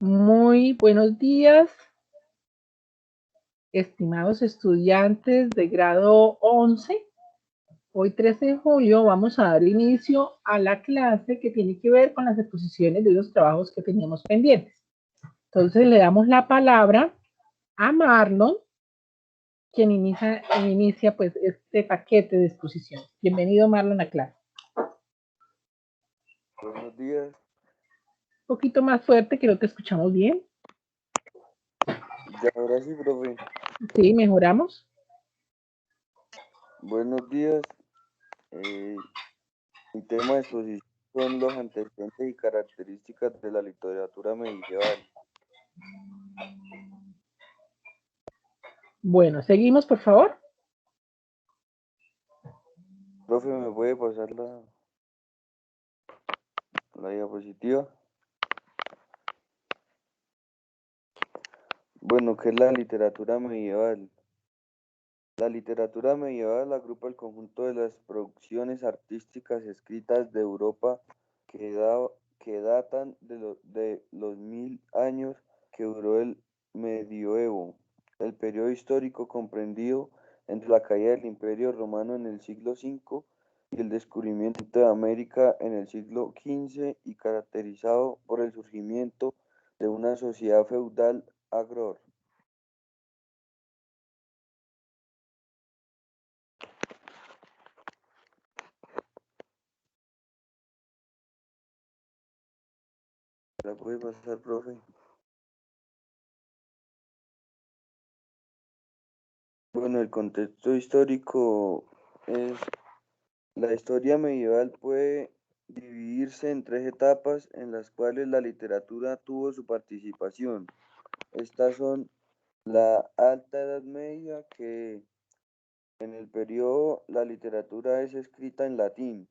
Muy buenos días, estimados estudiantes de grado 11. Hoy 13 de julio vamos a dar inicio a la clase que tiene que ver con las exposiciones de los trabajos que teníamos pendientes. Entonces le damos la palabra a Marlon, quien inicia pues este paquete de exposiciones. Bienvenido Marlon a clase. Buenos días. Un poquito más fuerte que no te escuchamos bien. Ya ahora sí, profe. Sí, mejoramos. Buenos días. Mi tema de exposición son los antecedentes y características de la literatura medieval. Bueno, seguimos por favor. Profe, ¿me puede pasar la diapositiva? Bueno, ¿qué es la literatura medieval? La literatura medieval agrupa el conjunto de las producciones artísticas escritas de Europa que datan de los 1000 años que duró el medioevo, el periodo histórico comprendido entre la caída del Imperio Romano en el siglo V y el descubrimiento de América en el siglo XV y caracterizado por el surgimiento de una sociedad feudal agror. ¿La puede pasar, profe? Bueno, el contexto histórico es, la historia medieval puede dividirse en tres etapas en las cuales la literatura tuvo su participación. Estas son la Alta Edad Media, que en el periodo la literatura es escrita en latín,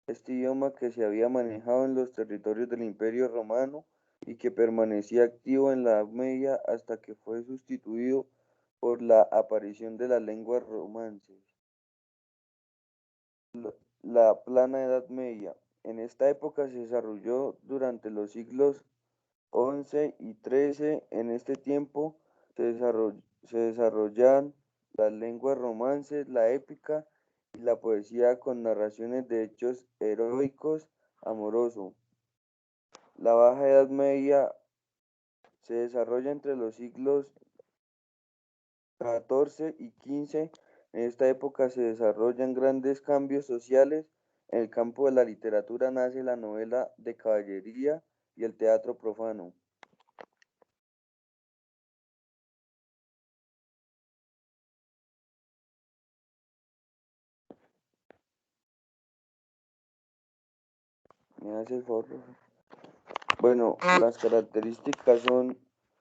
este idioma que se había manejado en los territorios del Imperio Romano y que permanecía activo en la Edad Media hasta que fue sustituido por la aparición de las lenguas romances. La plana Edad Media. En esta época se desarrolló durante los siglos XI y XIII. En este tiempo se desarrollan las lenguas romances, la épica y la poesía con narraciones de hechos heroicos amorosos. La Baja Edad Media se desarrolla entre los siglos XIV y XV. En esta época se desarrollan grandes cambios sociales. En el campo de la literatura nace la novela de caballería y el teatro profano. ¿Me hace el favor, profe? Bueno, las características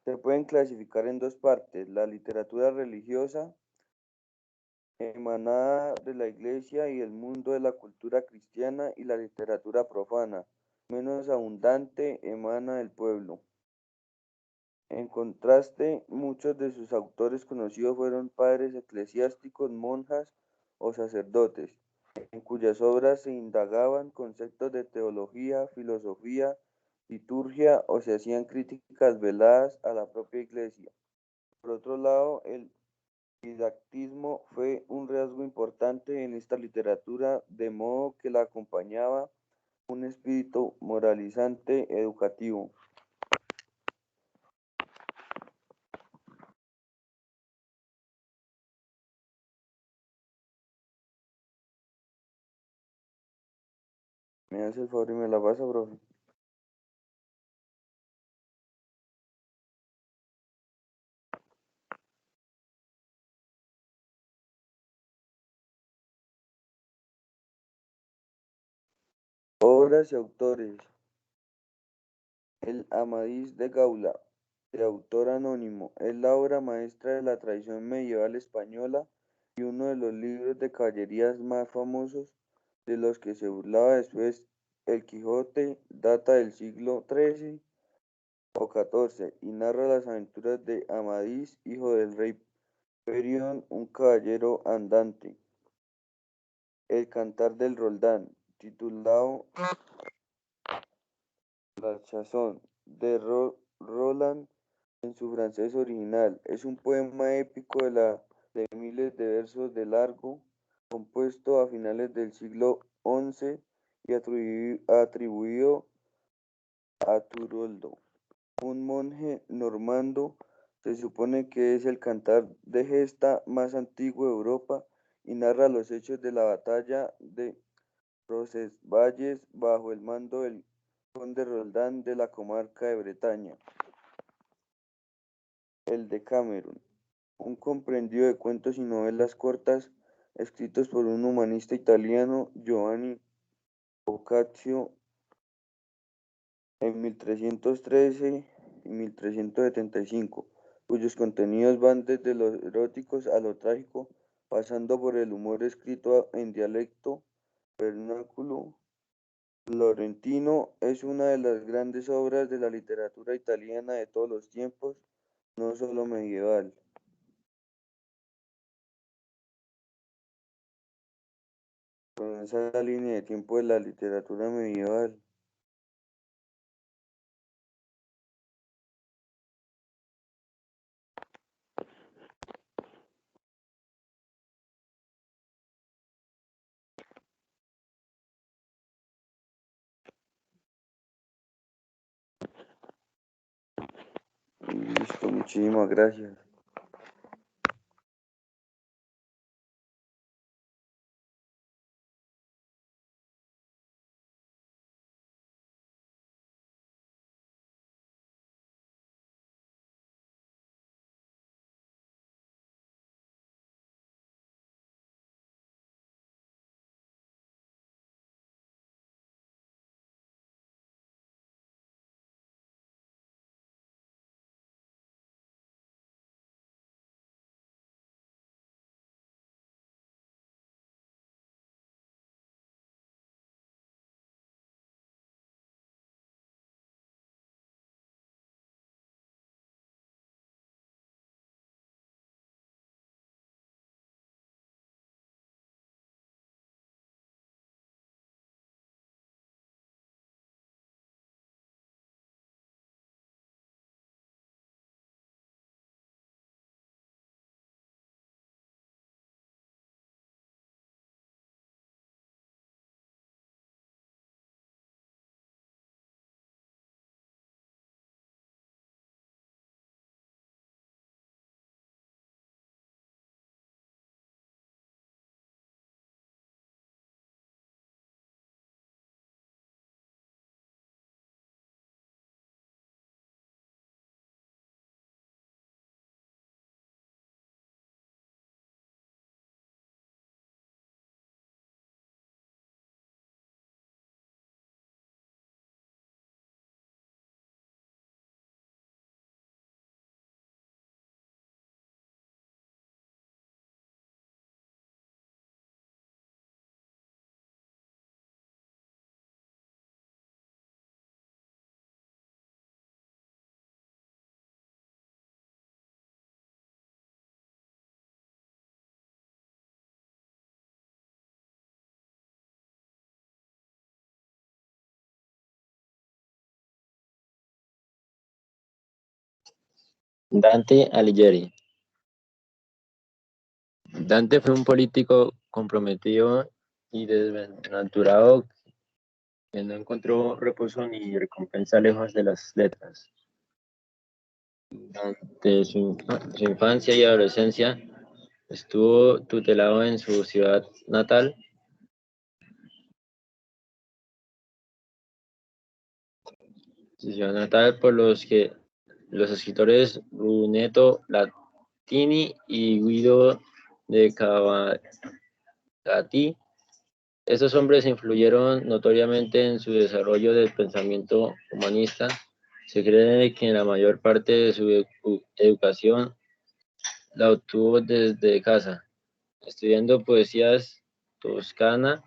se pueden clasificar en dos partes: la literatura religiosa, emanada de la iglesia y el mundo de la cultura cristiana, y la literatura profana, menos abundante, emana del pueblo. En contraste, muchos de sus autores conocidos fueron padres eclesiásticos, monjas o sacerdotes, en cuyas obras se indagaban conceptos de teología, filosofía, liturgia o se hacían críticas veladas a la propia iglesia. Por otro lado, el didactismo fue un rasgo importante en esta literatura, de modo que la acompañaba un espíritu moralizante educativo. Me hace el favor y me la pasa, profe. Obras y autores. El Amadís de Gaula, de autor anónimo, es la obra maestra de la tradición medieval española y uno de los libros de caballerías más famosos, de los que se burlaba después el Quijote. Data del siglo XIII o XIV y narra las aventuras de Amadís, hijo del rey Perión, un caballero andante. El Cantar del Roldán, titulado La Chazón, de Roland en su francés original. Es un poema épico de miles de versos de largo, compuesto a finales del siglo XI y atribuido a Turoldo, un monje normando. Se supone que es el cantar de gesta más antiguo de Europa y narra los hechos de la batalla de Roncesvalles bajo el mando del conde Roldán de la comarca de Bretaña. El Decameron, un compendio de cuentos y novelas cortas escritos por un humanista italiano, Giovanni Boccaccio, en 1313 y 1375, cuyos contenidos van desde los eróticos a lo trágico, pasando por el humor escrito en dialecto vernáculo florentino. Es una de las grandes obras de la literatura italiana de todos los tiempos, no solo medieval. Con esa línea de tiempo de la literatura medieval. Listo, muchísimas gracias. Dante Alighieri. Dante fue un político comprometido y desventurado que no encontró reposo ni recompensa lejos de las letras. Durante su infancia y adolescencia estuvo tutelado en su ciudad natal, por los escritores Brunetto Latini y Guido de Cavalcati. Estos hombres influyeron notoriamente en su desarrollo del pensamiento humanista. Se cree que la mayor parte de su educación la obtuvo desde casa, estudiando poesías toscana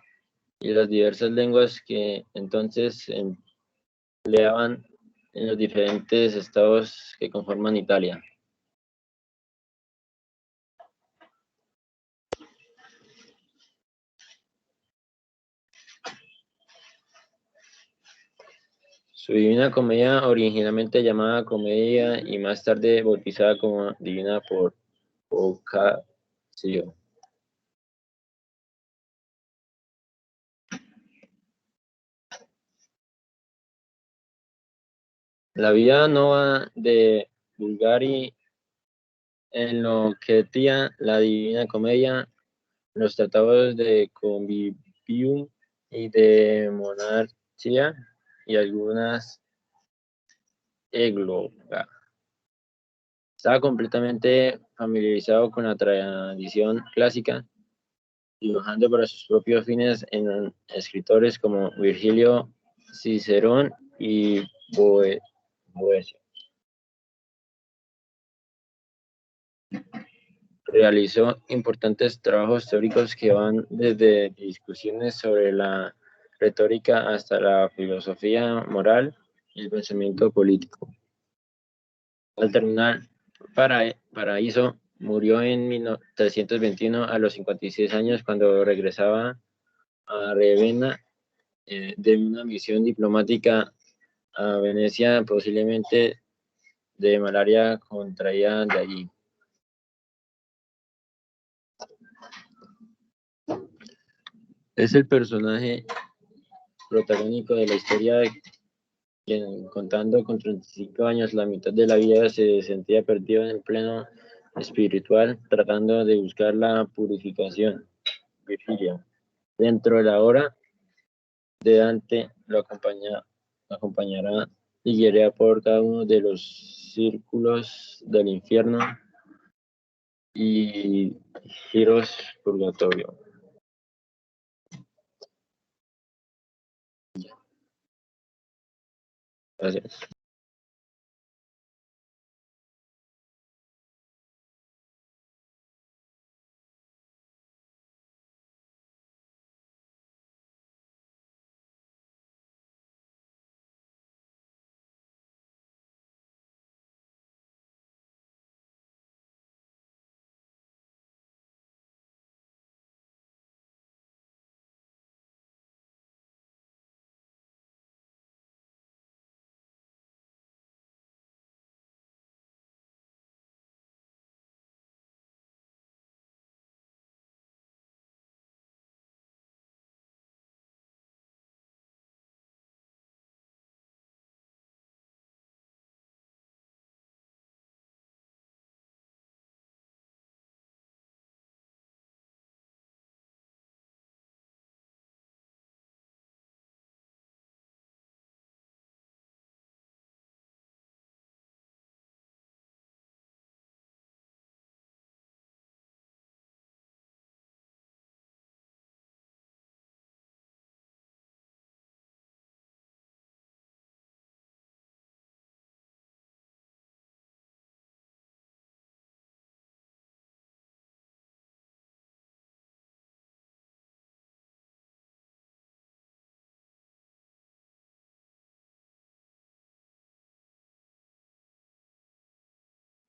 y las diversas lenguas que entonces se empleaban en los diferentes estados que conforman Italia. Su Divina Comedia, originalmente llamada Comedia y más tarde bautizada como Divina por Boccaccio. La Via Nova de Bulgari en lo que tía la Divina Comedia, los tratados de Convivium y de Monarchia y algunas églogas. Estaba completamente familiarizado con la tradición clásica, dibujando para sus propios fines en escritores como Virgilio, Cicerón y Boecio. Realizó importantes trabajos teóricos que van desde discusiones sobre la retórica hasta la filosofía moral y el pensamiento político. Al terminar Paraíso, murió en 1321 a los 56 años cuando regresaba a Ravenna de una misión diplomática a Venecia, posiblemente de malaria contraída de allí. Es el personaje protagónico de la historia quien, contando con 35 años, la mitad de la vida, se sentía perdido en el pleno espiritual, tratando de buscar la purificación. Virgilio, dentro de la hora de Dante, lo acompañará y guiará por cada uno de los círculos del infierno y giros purgatorio. Gracias.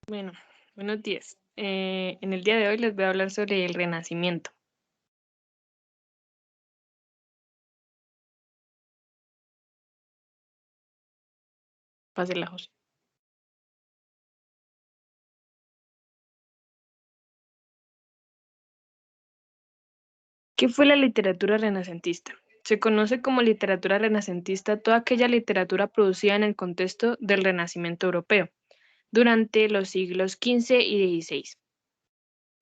Bueno, buenos días. En el día de hoy les voy a hablar sobre el Renacimiento. Pásela, José. ¿Qué fue la literatura renacentista? Se conoce como literatura renacentista toda aquella literatura producida en el contexto del Renacimiento europeo, durante los siglos XV y XVI.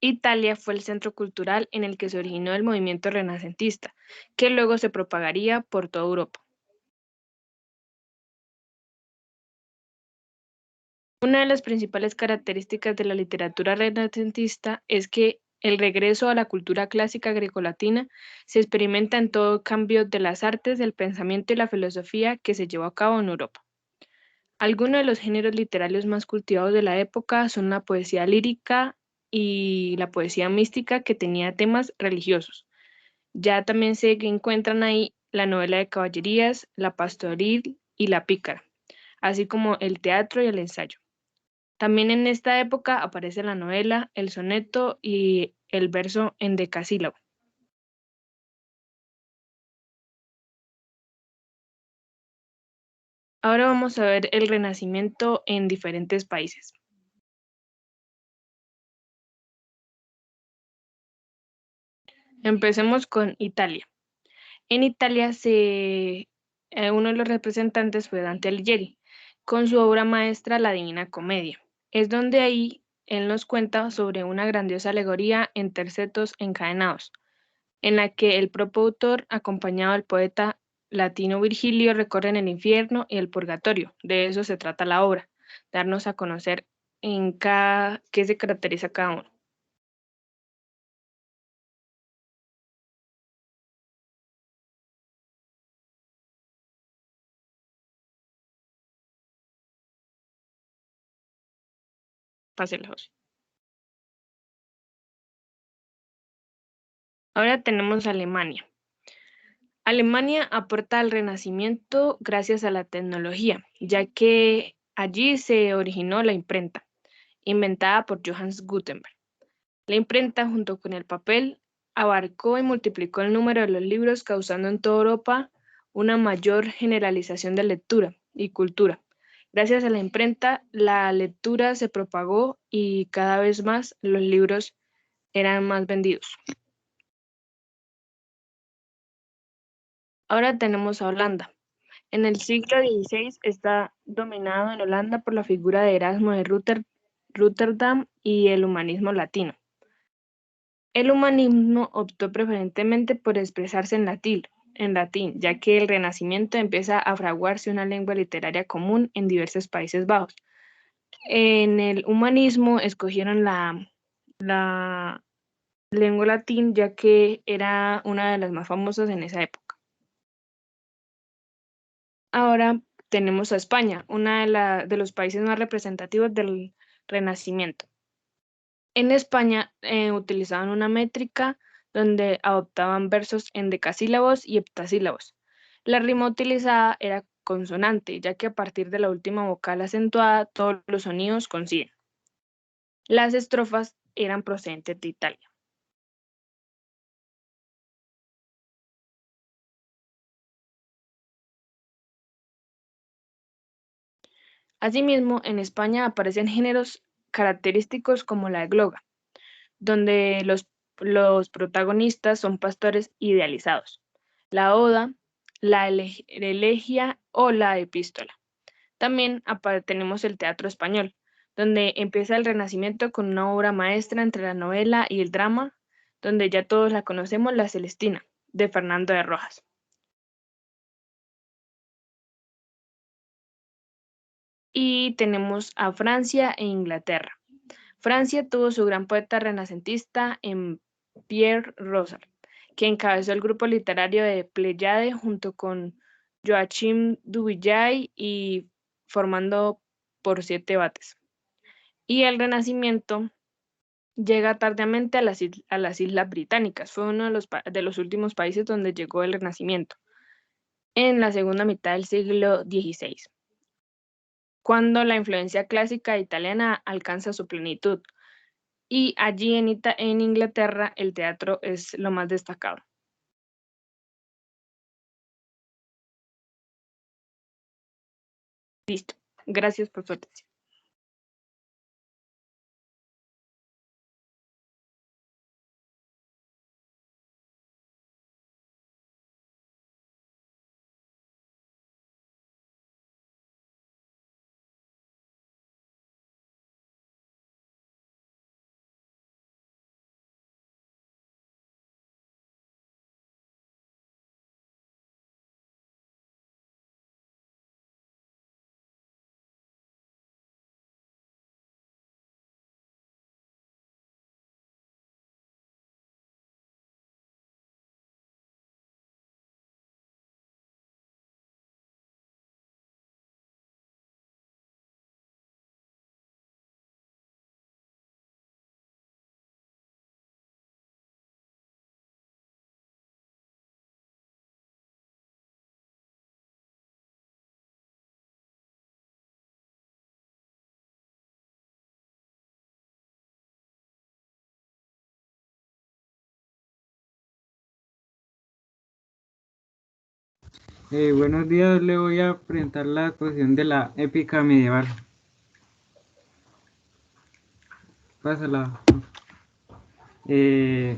Italia fue el centro cultural en el que se originó el movimiento renacentista, que luego se propagaría por toda Europa. Una de las principales características de la literatura renacentista es que el regreso a la cultura clásica grecolatina se experimenta en todo cambio de las artes, del pensamiento y la filosofía que se llevó a cabo en Europa. Algunos de los géneros literarios más cultivados de la época son la poesía lírica y la poesía mística, que tenía temas religiosos. Ya también se encuentran ahí la novela de caballerías, la pastoril y la pícara, así como el teatro y el ensayo. También en esta época aparece la novela, el soneto y el verso en decasílabo. Ahora vamos a ver el Renacimiento en diferentes países. Empecemos con Italia. En Italia uno de los representantes fue Dante Alighieri, con su obra maestra La Divina Comedia. Es donde ahí él nos cuenta sobre una grandiosa alegoría en tercetos encadenados, en la que el propio autor, acompañado del poeta latino Virgilio, recorren el infierno y el purgatorio. De eso se trata la obra, darnos a conocer qué se caracteriza cada uno. Pásela, José. Ahora tenemos Alemania. Alemania aporta al Renacimiento gracias a la tecnología, ya que allí se originó la imprenta, inventada por Johannes Gutenberg. La imprenta, junto con el papel, abarcó y multiplicó el número de los libros, causando en toda Europa una mayor generalización de lectura y cultura. Gracias a la imprenta, la lectura se propagó y cada vez más los libros eran más vendidos. Ahora tenemos a Holanda. En el siglo XVI está dominado en Holanda por la figura de Erasmo de Rotterdam y el humanismo latino. El humanismo optó preferentemente por expresarse en latín, ya que el Renacimiento empieza a fraguarse una lengua literaria común en diversos Países Bajos. En el humanismo escogieron la lengua latín, ya que era una de las más famosas en esa época. Ahora tenemos a España, uno de los países más representativos del Renacimiento. En España utilizaban una métrica donde adoptaban versos en decasílabos y heptasílabos. La rima utilizada era consonante, ya que a partir de la última vocal acentuada todos los sonidos coinciden. Las estrofas eran procedentes de Italia. Asimismo, en España aparecen géneros característicos como la egloga, donde los protagonistas son pastores idealizados, la oda, la elegía o la epístola. También tenemos el teatro español, donde empieza el Renacimiento con una obra maestra entre la novela y el drama, donde ya todos la conocemos, La Celestina, de Fernando de Rojas. Y tenemos a Francia e Inglaterra. Francia tuvo su gran poeta renacentista en Pierre Rosal, que encabezó el grupo literario de Pléyade junto con Joachim du Villay y formando por 7 bates. Y el Renacimiento llega tardíamente a las Islas Británicas. Fue uno de los últimos países donde llegó el Renacimiento, en la segunda mitad del siglo XVI, cuando la influencia clásica italiana alcanza su plenitud. Y allí en Inglaterra el teatro es lo más destacado. Listo. Gracias por su atención. Buenos días, le voy a presentar la exposición de la épica medieval. Pásala. Eh,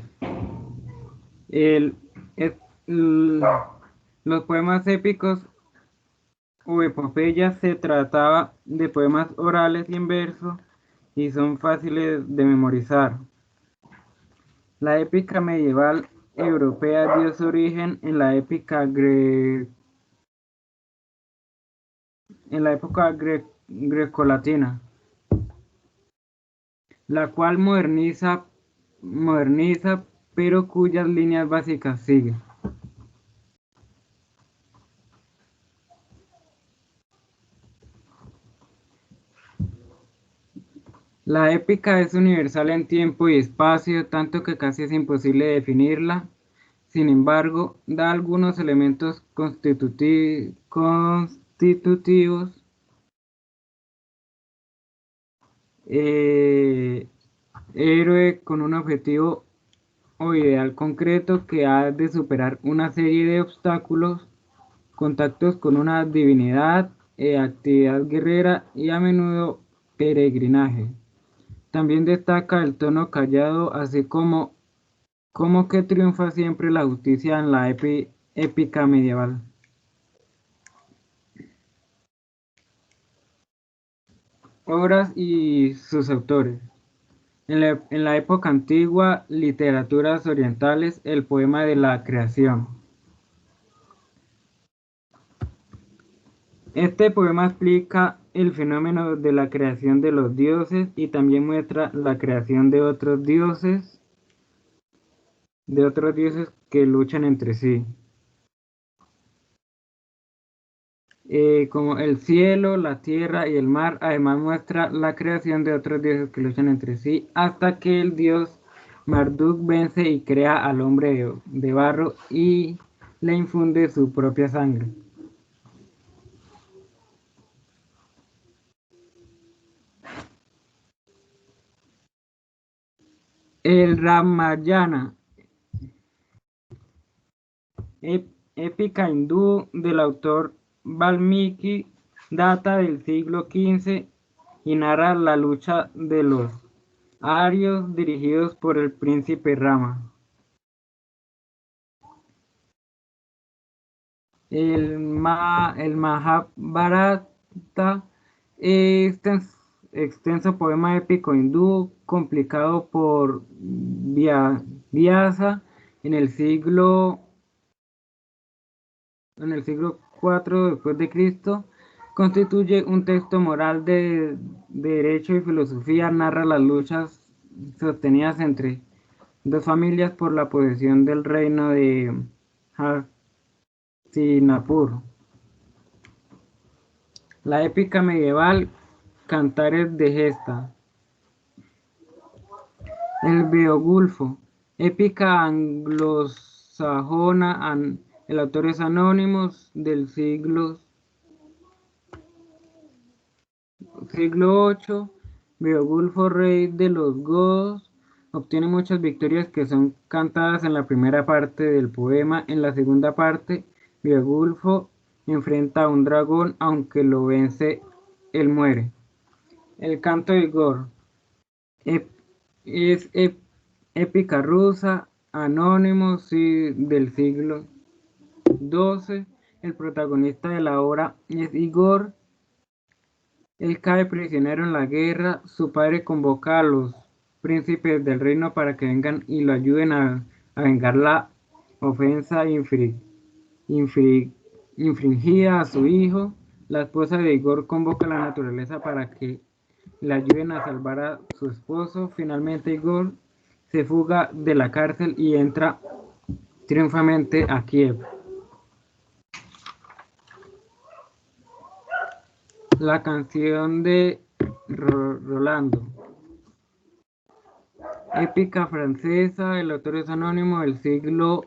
el- es- l- los poemas épicos o epopeyas se trataba de poemas orales y en verso y son fáciles de memorizar. La épica medieval europea dio su origen en la época grecolatina, la cual moderniza, pero cuyas líneas básicas sigue. La épica es universal en tiempo y espacio, tanto que casi es imposible definirla. Sin embargo, da algunos elementos constitutivos, eh, héroe con un objetivo o ideal concreto que ha de superar una serie de obstáculos, contactos con una divinidad, actividad guerrera y a menudo peregrinaje. También destaca el tono callado, así como que triunfa siempre la justicia en la épica medieval. Obras y sus autores. En la época antigua, literaturas orientales, el poema de la creación. Este poema explica el fenómeno de la creación de los dioses y también muestra la creación de otros dioses que luchan entre sí. Como el cielo, la tierra y el mar, además muestra la creación de otros dioses que luchan entre sí, hasta que el dios Marduk vence y crea al hombre de barro y le infunde su propia sangre. El Ramayana, épica hindú del autor Valmiki, data del siglo XV y narra la lucha de los arios dirigidos por el príncipe Rama. El Mahabharata es extenso poema épico hindú complicado por Vyasa en el siglo IV después de Cristo. Constituye un texto moral de derecho y filosofía, narra las luchas sostenidas entre dos familias por la posesión del reino de Hastinapur. La épica medieval, Cantares de Gesta. El Beowulfo, épica anglosajona, el autor es Anónimos del siglo VIII. Beowulfo, rey de los godos, obtiene muchas victorias que son cantadas en la primera parte del poema. En la segunda parte, Beowulfo enfrenta a un dragón, aunque lo vence, él muere. El canto de Igor es épica rusa, Anónimos del siglo XII. El protagonista de la obra es Igor. Él cae prisionero en la guerra. Su padre convoca a los príncipes del reino para que vengan y lo ayuden a vengar la ofensa infringida a su hijo. La esposa de Igor convoca a la naturaleza para que le ayuden a salvar a su esposo. Finalmente Igor se fuga de la cárcel y entra triunfalmente a Kiev. La canción de Rolando. Épica francesa, el autor es anónimo del siglo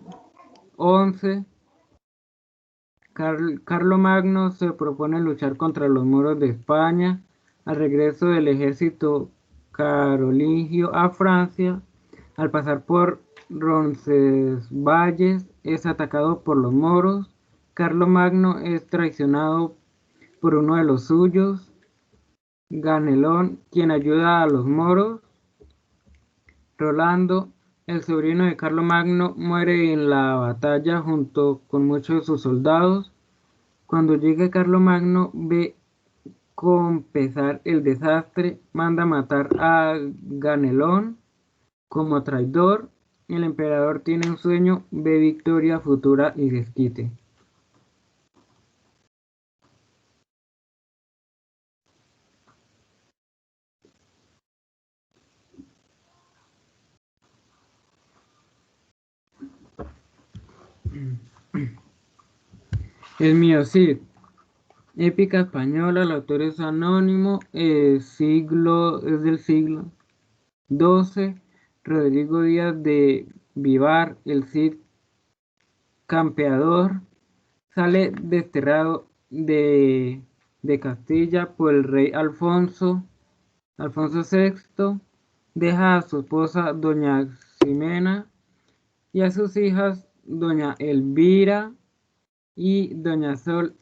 XI. Carlomagno se propone luchar contra los moros de España. Al regreso del ejército carolingio a Francia, al pasar por Roncesvalles, es atacado por los moros. Carlomagno es traicionado por uno de los suyos, Ganelón, quien ayuda a los moros. Rolando, el sobrino de Carlomagno, muere en la batalla junto con muchos de sus soldados. Cuando llega Carlomagno, ve con pesar el desastre, manda matar a Ganelón como traidor. El emperador tiene un sueño, ve victoria futura y desquite. El mío Cid, épica española, el autor es anónimo, es del siglo XII, Rodrigo Díaz de Vivar, el Cid campeador, sale desterrado de Castilla por el rey Alfonso VI, deja a su esposa doña Ximena y a sus hijas doña Elvira y doña Sol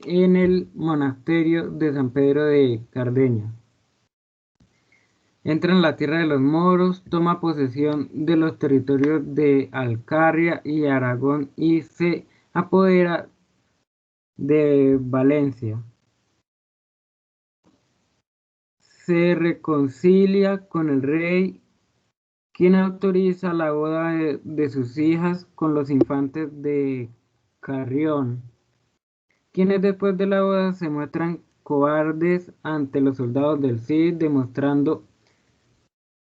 en el monasterio de San Pedro de Cardeña. Entra en la tierra de los moros, toma posesión de los territorios de Alcarria y Aragón y se apodera de Valencia. Se reconcilia con el rey, quien autoriza la boda de sus hijas con los infantes de Carrión, quienes después de la boda se muestran cobardes ante los soldados del Cid, demostrando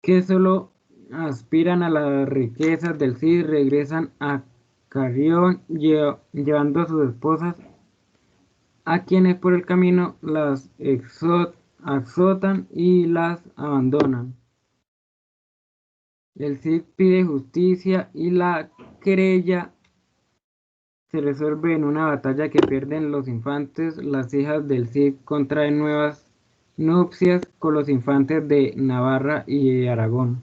que solo aspiran a las riquezas del Cid. Regresan a Carrión llevando a sus esposas, a quienes por el camino las azotan y las abandonan. El Cid pide justicia y la querella se resuelve en una batalla que pierden los infantes. Las hijas del Cid contraen nuevas nupcias con los infantes de Navarra y Aragón.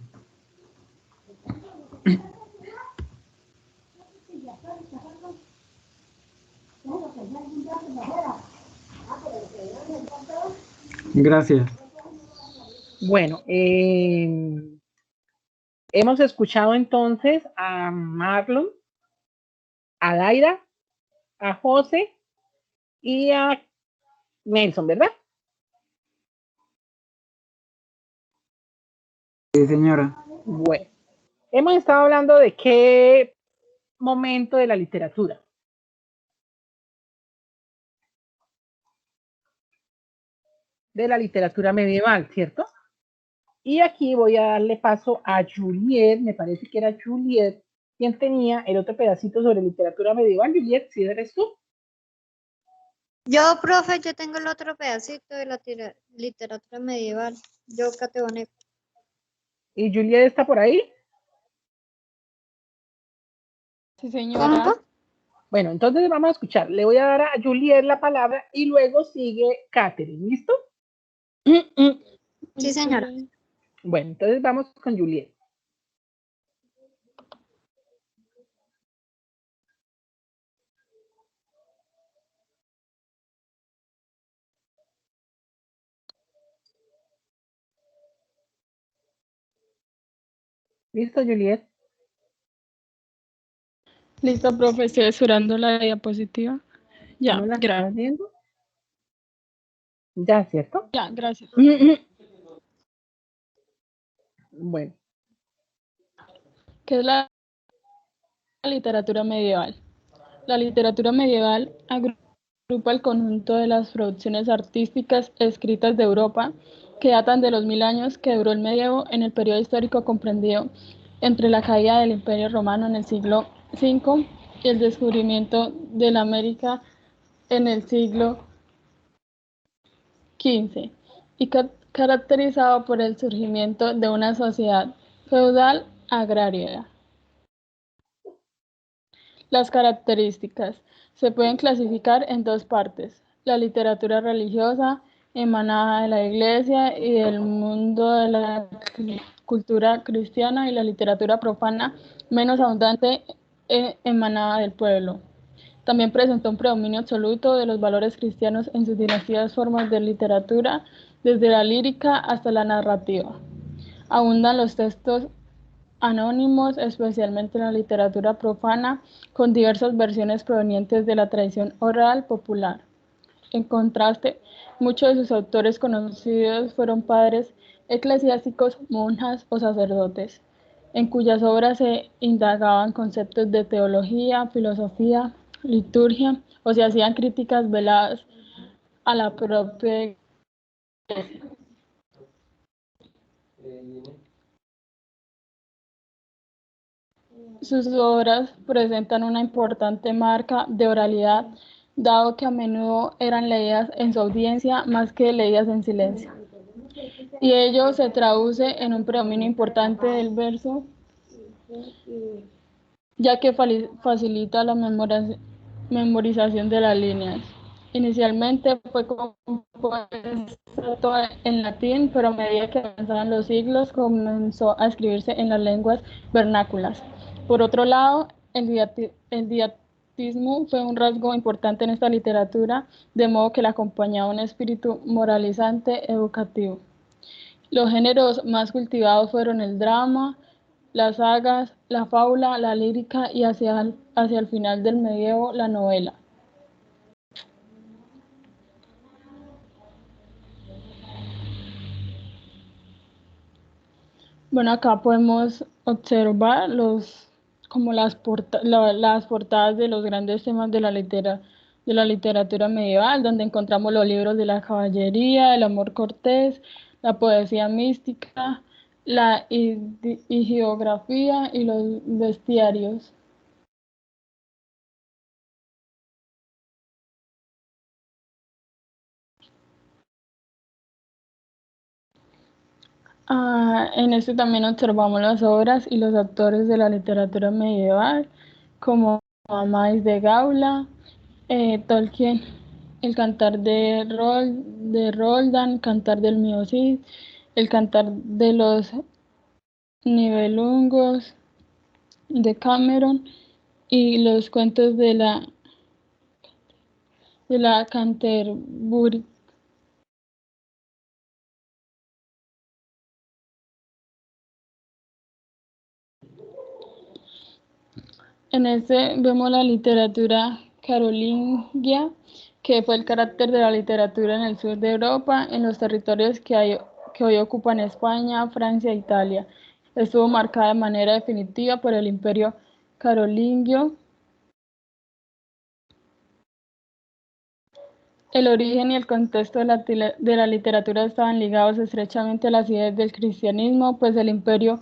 Gracias. Bueno, hemos escuchado entonces a Marlon, a Daira, a José y a Nelson, ¿verdad? Sí, señora. Bueno, hemos estado hablando de qué momento de la literatura. De la literatura medieval, ¿cierto? Y aquí voy a darle paso a Juliet, me parece que era Juliet, quien tenía el otro pedacito sobre literatura medieval. Juliet, ¿sí eres tú? Yo, profe, yo tengo el otro pedacito de la literatura medieval. Yo, Categoneco. ¿Y Juliet está por ahí? Sí, señora. ¿Cómo? Bueno, entonces vamos a escuchar. Le voy a dar a Juliet la palabra y luego sigue Catherine, ¿listo? Sí, señora. Bueno, entonces vamos con Juliet. ¿Listo, Juliet? Listo, profe, estoy cerrando la diapositiva. Ya, ¿No la gracias. estás viendo? Ya, ¿cierto? Ya, gracias. Bueno. ¿Qué es la literatura medieval? La literatura medieval agrupa el conjunto de las producciones artísticas escritas de Europa que datan de los 1000 años que duró el medievo, en el periodo histórico comprendido entre la caída del Imperio Romano en el siglo V y el descubrimiento de la América en el siglo XV, y caracterizado por el surgimiento de una sociedad feudal agraria. Las características se pueden clasificar en dos partes: la literatura religiosa, emanada de la Iglesia y del mundo de la cultura cristiana, y la literatura profana, menos abundante, emanada del pueblo. También presentó un predominio absoluto de los valores cristianos en sus diversas formas de literatura, desde la lírica hasta la narrativa. Abundan los textos anónimos, especialmente en la literatura profana, con diversas versiones provenientes de la tradición oral popular. En contraste, muchos de sus autores conocidos fueron padres eclesiásticos, monjas o sacerdotes, en cuyas obras se indagaban conceptos de teología, filosofía, liturgia, o se hacían críticas veladas a la propia Iglesia. Sus obras presentan una importante marca de oralidad, dado que a menudo eran leídas en su audiencia más que leídas en silencio. Y ello se traduce en un predominio importante del verso, ya que facilita la memorización de las líneas. Inicialmente fue compuesto en latín, pero a medida que avanzaban los siglos comenzó a escribirse en las lenguas vernáculas. Por otro lado, el didactismo fue un rasgo importante en esta literatura, de modo que le acompañaba un espíritu moralizante educativo. Los géneros más cultivados fueron el drama, las sagas, la fábula, la lírica y hacia el final del medievo, la novela. Bueno, acá podemos observar las portadas de los grandes temas de la literatura medieval, donde encontramos los libros de la caballería, el amor cortés, la poesía mística, la hagiografía y los bestiarios. En este también observamos las obras y los autores de la literatura medieval, como Amadís de Gaula, Tolkien, el Cantar de Roldán, Cantar del Mío Cid, el Cantar de los Nibelungos de Cameron y los cuentos de la Canterbury. En este vemos la literatura carolingia, que fue el carácter de la literatura en el sur de Europa, en los territorios que hoy ocupan España, Francia e Italia. Estuvo marcada de manera definitiva por el imperio carolingio. El origen y el contexto de la literatura estaban ligados estrechamente a las ideas del cristianismo, pues el imperio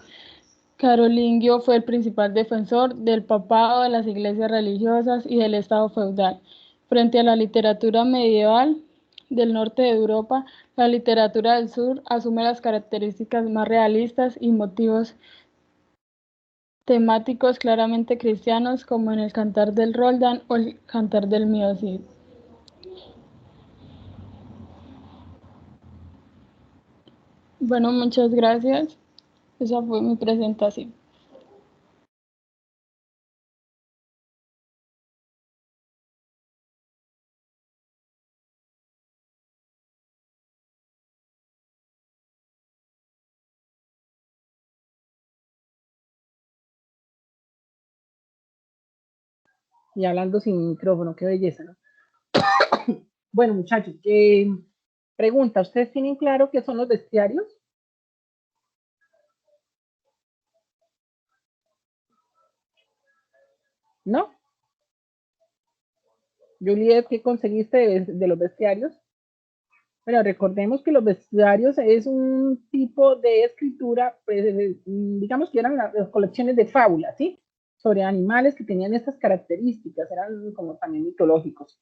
carolingio fue el principal defensor del papado, de las iglesias religiosas y del estado feudal. Frente a la literatura medieval del norte de Europa, la literatura del sur asume las características más realistas y motivos temáticos claramente cristianos, como en el Cantar del Roldán o el Cantar del Mío Cid. Bueno, muchas gracias. Esa fue mi presentación. Y hablando sin micrófono, qué belleza, ¿no? Bueno, muchachos, pregunta, ¿ustedes tienen claro qué son los bestiarios? ¿No? Juliet, ¿qué conseguiste de los bestiarios? Bueno, recordemos que los bestiarios es un tipo de escritura, pues, digamos que eran las colecciones de fábulas, ¿sí? Sobre animales que tenían estas características, eran como también mitológicos.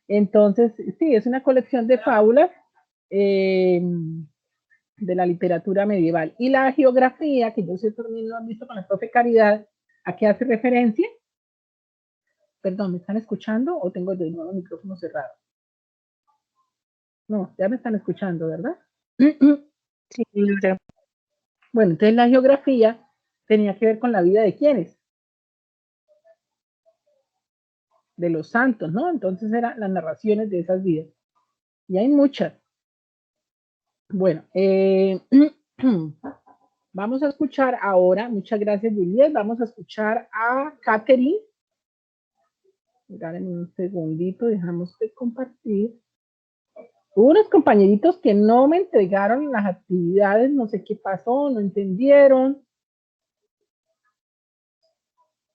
Entonces, sí, es una colección de fábulas de la literatura medieval. Y la geografía, que yo sé también lo han visto con la profe Caridad, ¿a qué hace referencia? Perdón, ¿me están escuchando o tengo de nuevo el micrófono cerrado? No, ya me están escuchando, ¿verdad? Sí, bueno, entonces la geografía tenía que ver con la vida de quiénes. de los santos, ¿no? Entonces eran las narraciones de esas vidas. Y hay muchas. Bueno, vamos a escuchar ahora, muchas gracias Juliet, vamos a escuchar a Catherine. En un segundito, dejamos de compartir. Hubo unos compañeritos que no me entregaron las actividades, no sé qué pasó, no entendieron.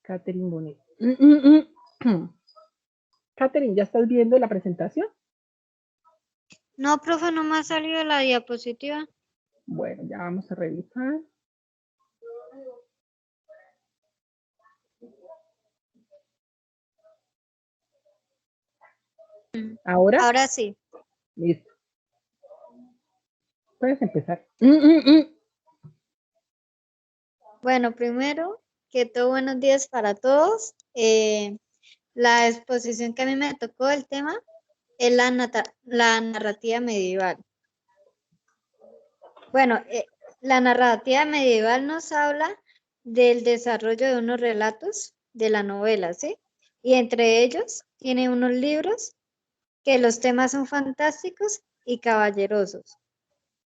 Catherine Bonet. Catherine, ¿ya estás viendo la presentación? No, profe, no me ha salido la diapositiva. Bueno, ya vamos a revisar. ¿Ahora? Ahora sí. Listo. Puedes empezar. Bueno, primero que todo, buenos días para todos. La exposición que a mí me tocó, el tema, es la narrativa medieval. Bueno, la narrativa medieval nos habla del desarrollo de unos relatos de la novela, ¿sí? Y entre ellos tiene unos libros que los temas son fantásticos y caballerosos.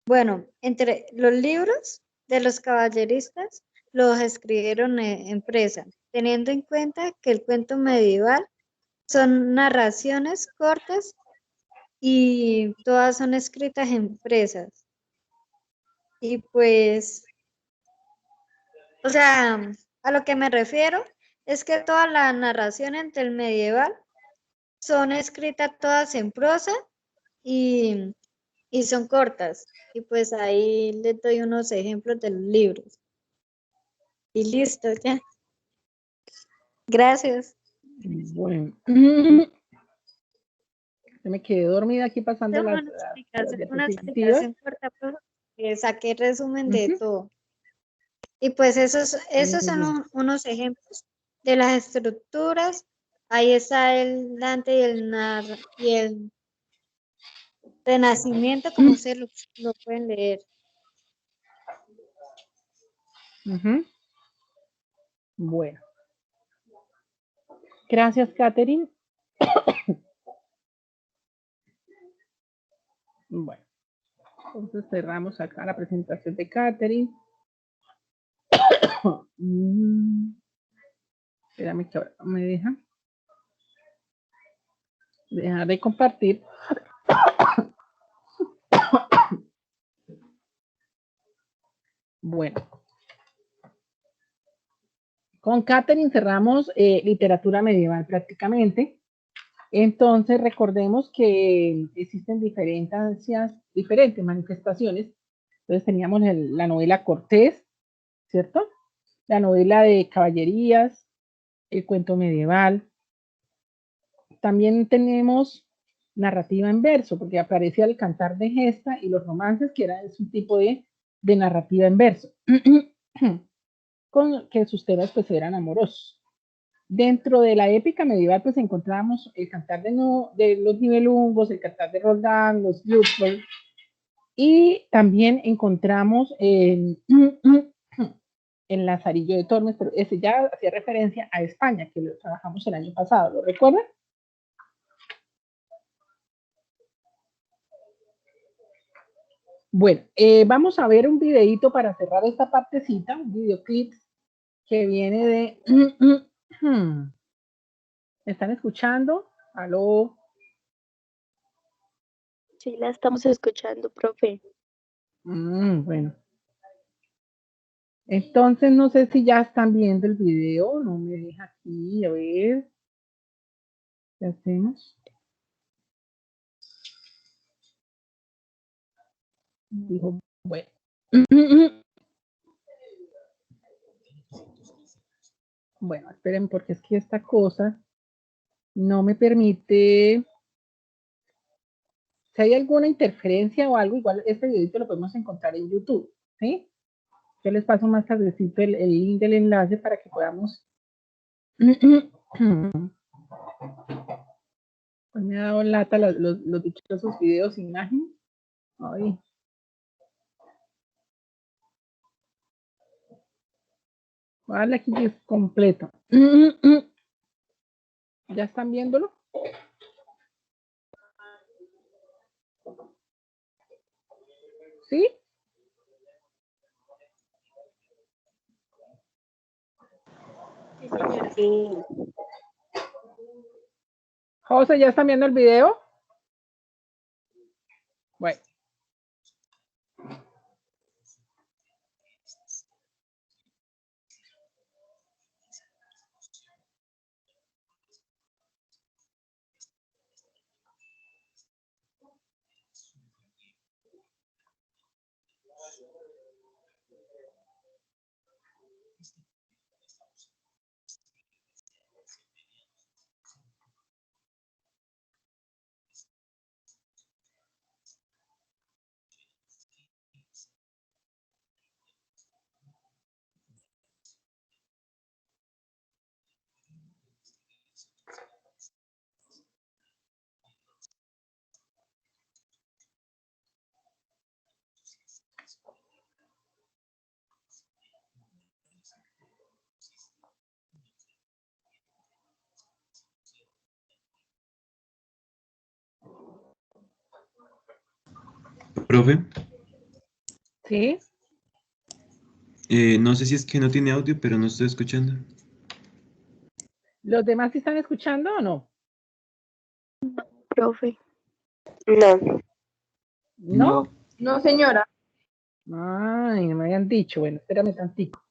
Bueno, entre los libros de los caballeristas los escribieron empresas, teniendo en cuenta que el cuento medieval son narraciones cortas y todas son escritas en presas. Y pues, o sea, a lo que me refiero es que todas las narraciones del medieval son escritas todas en prosa y son cortas. Y pues ahí les doy unos ejemplos de los libros. Y listo, ya. Gracias. Bueno. Se me quedé dormida aquí pasando Tengo las una diapositivas. explicación corta, profe, que saqué resumen de todo. Y pues esos son unos ejemplos de las estructuras. Ahí está el Dante y el Renacimiento, como ustedes lo pueden leer. Bueno. Gracias, Catherine. Bueno, entonces cerramos acá la presentación de Catherine. Espérame que ahora me deja. Dejar de compartir. Bueno. Con Catherine cerramos literatura medieval prácticamente. Entonces recordemos que existen diferentes manifestaciones. Entonces teníamos la novela Cortés, ¿cierto? La novela de caballerías, el cuento medieval. También tenemos narrativa en verso, porque aparecía el cantar de gesta y los romances, que es un tipo de narrativa en verso, con que sus temas pues eran amorosos. Dentro de la épica medieval pues encontramos el cantar de los Nibelungos, el cantar de Roldán, los Bluetooth, y también encontramos el Lazarillo de Tormes, pero ese ya hacía referencia a España, que lo trabajamos el año pasado, ¿lo recuerdan? Bueno, vamos a ver un videito para cerrar esta partecita, un videoclip que viene de... ¿Me están escuchando? ¿Aló? Sí, la estamos escuchando, profe. Bueno. Entonces, no sé si ya están viendo el video, no me deja aquí, a ver. ¿Qué hacemos? Dijo, bueno. Bueno, esperen, porque es que esta cosa no me permite. Si hay alguna interferencia o algo, igual este video lo podemos encontrar en YouTube, ¿sí? Yo les paso más tardecito el link del enlace para que podamos. Pues me ha dado lata los dichosos videos sin imagen. Ay. Voy a darle aquí que es completo. ¿Ya están viéndolo? ¿Sí? Sí, señora. Sí. José, ¿ya están viendo el video? Bueno. Profe, ¿Sí? no sé si es que no tiene audio, pero no estoy escuchando. ¿Los demás sí están escuchando o no? Profe. No. ¿No? No, señora. Ay, no me habían dicho. Bueno, espérame tantico.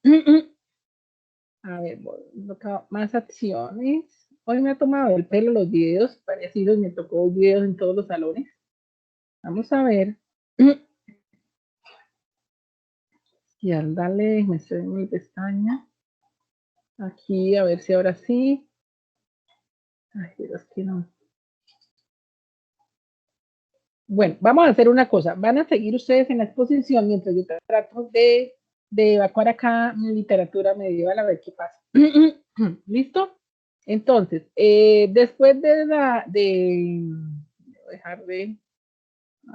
A ver, más acciones. Hoy me ha tomado el pelo los videos parecidos, me tocó videos en todos los salones. Vamos a ver. Y al darle, me estoy en mi pestaña. Aquí, a ver si ahora sí. Ay, pero es que no. Bueno, vamos a hacer una cosa. Van a seguir ustedes en la exposición mientras yo trato de evacuar acá mi literatura medieval a ver qué pasa. ¿Listo? Entonces, después de dejar de...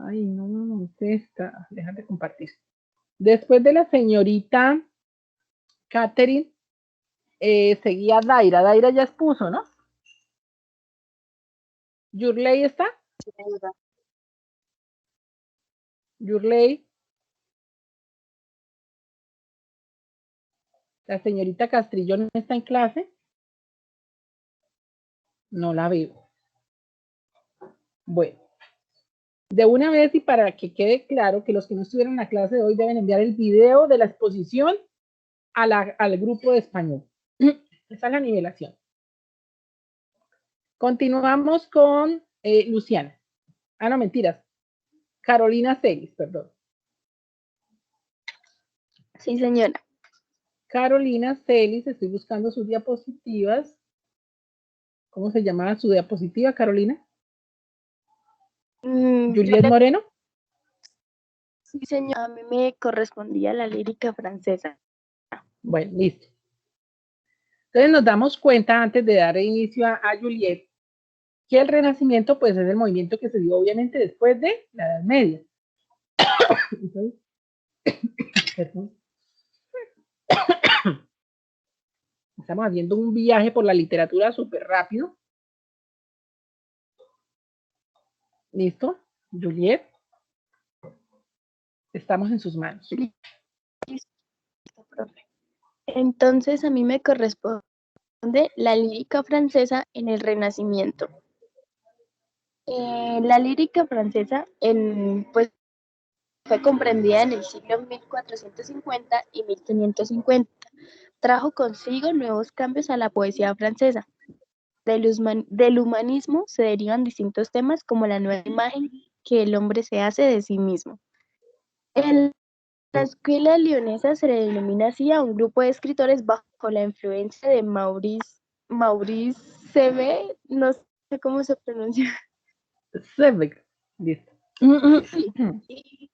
Ay, no, no es esta. Dejar de compartir. Después de la señorita Catherine, seguía Daira. Daira ya expuso, ¿no? ¿Yurley está? Yurley. La señorita Castrillón está en clase. No la veo. Bueno, de una vez y para que quede claro que los que no estuvieron en la clase de hoy deben enviar el video de la exposición al grupo de español. Esa es la nivelación. Continuamos con Luciana. Ah, no, mentiras. Carolina Celis, perdón. Sí, señora. Carolina Celis, estoy buscando sus diapositivas. ¿Cómo se llamaba su diapositiva, Carolina? ¿Juliet Moreno? Sí, señora. A mí me correspondía la lírica francesa. Bueno, listo. Entonces nos damos cuenta, antes de dar inicio a Juliet, que el Renacimiento pues es el movimiento que se dio obviamente después de la Edad Media. Entonces, perdón. Estamos haciendo un viaje por la literatura súper rápido. ¿Listo? Juliet, estamos en sus manos. Listo, profe. Entonces a mí me corresponde la lírica francesa en el Renacimiento. La lírica francesa pues, fue comprendida en el siglo 1450 y 1550. Trajo consigo nuevos cambios a la poesía francesa. Del humanismo se derivan distintos temas como la nueva imagen que el hombre se hace de sí mismo. En la escuela leonesa se le denomina así a un grupo de escritores bajo la influencia de Maurice Sèvres, no sé cómo se pronuncia. Sèvres, listo. Sí.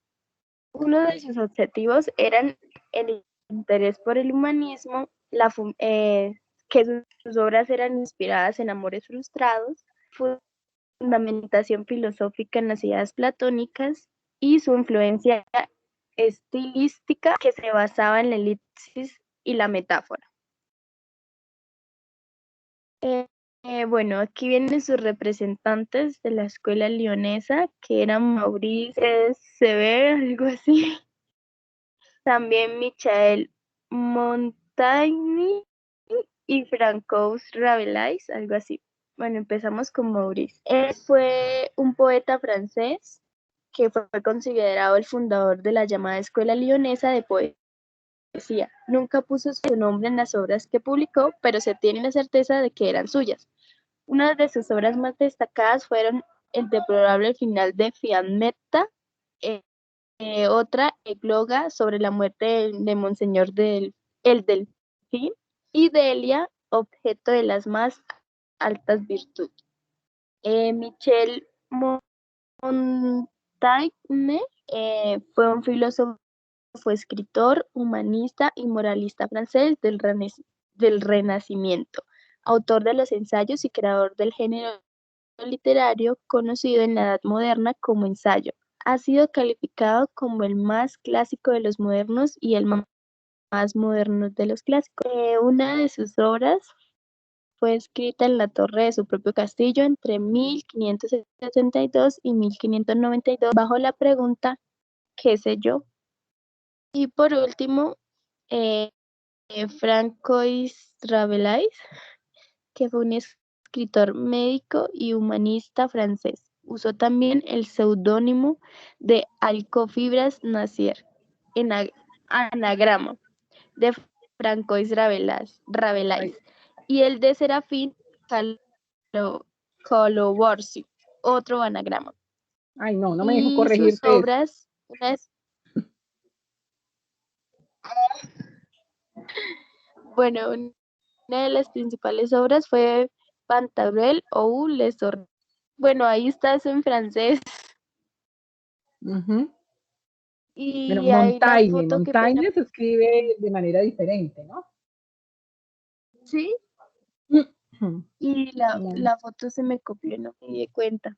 Uno de sus objetivos eran el interés por el humanismo, que sus obras eran inspiradas en amores frustrados, fundamentación filosófica en las ideas platónicas y su influencia estilística que se basaba en la elipsis y la metáfora. Bueno, aquí vienen sus representantes de la escuela leonesa, que eran Maurice Sever, algo así. También Michael Montaigne y Francois Rabelais, algo así. Bueno, empezamos con Maurice. Él fue un poeta francés que fue considerado el fundador de la llamada Escuela Leonesa de Poesía. Nunca puso su nombre en las obras que publicó, pero se tiene la certeza de que eran suyas. Una de sus obras más destacadas fueron El deplorable final de Fiammetta, otra Ecloga sobre la muerte de Monseñor el Delfín, y Delia, objeto de las más altas virtudes. Michel Montaigne fue un filósofo, escritor, humanista y moralista francés del Renacimiento, autor de los ensayos y creador del género literario conocido en la Edad Moderna como ensayo. Ha sido calificado como el más clásico de los modernos y el más moderno de los clásicos. Una de sus obras fue escrita en la torre de su propio castillo entre 1562 y 1592 bajo la pregunta ¿qué sé yo? Y por último, Francois Rabelais, que fue un escritor médico y humanista francés. Usó también el seudónimo de Alcofibras Nacier, en anagrama de Francois Rabelais, y el de Serafín Coloborsi, otro anagrama. Ay, no me dejo Y sus corregirte eso. obras, bueno, una de las principales obras fue Pantagruel o Les Orgues. Bueno, ahí está eso en francés. Ujú. Bueno, Y ahí la foto, qué pena. Montaigne se escribe de manera diferente, ¿no? Sí, Ujú. y la foto se me copió, no me di cuenta.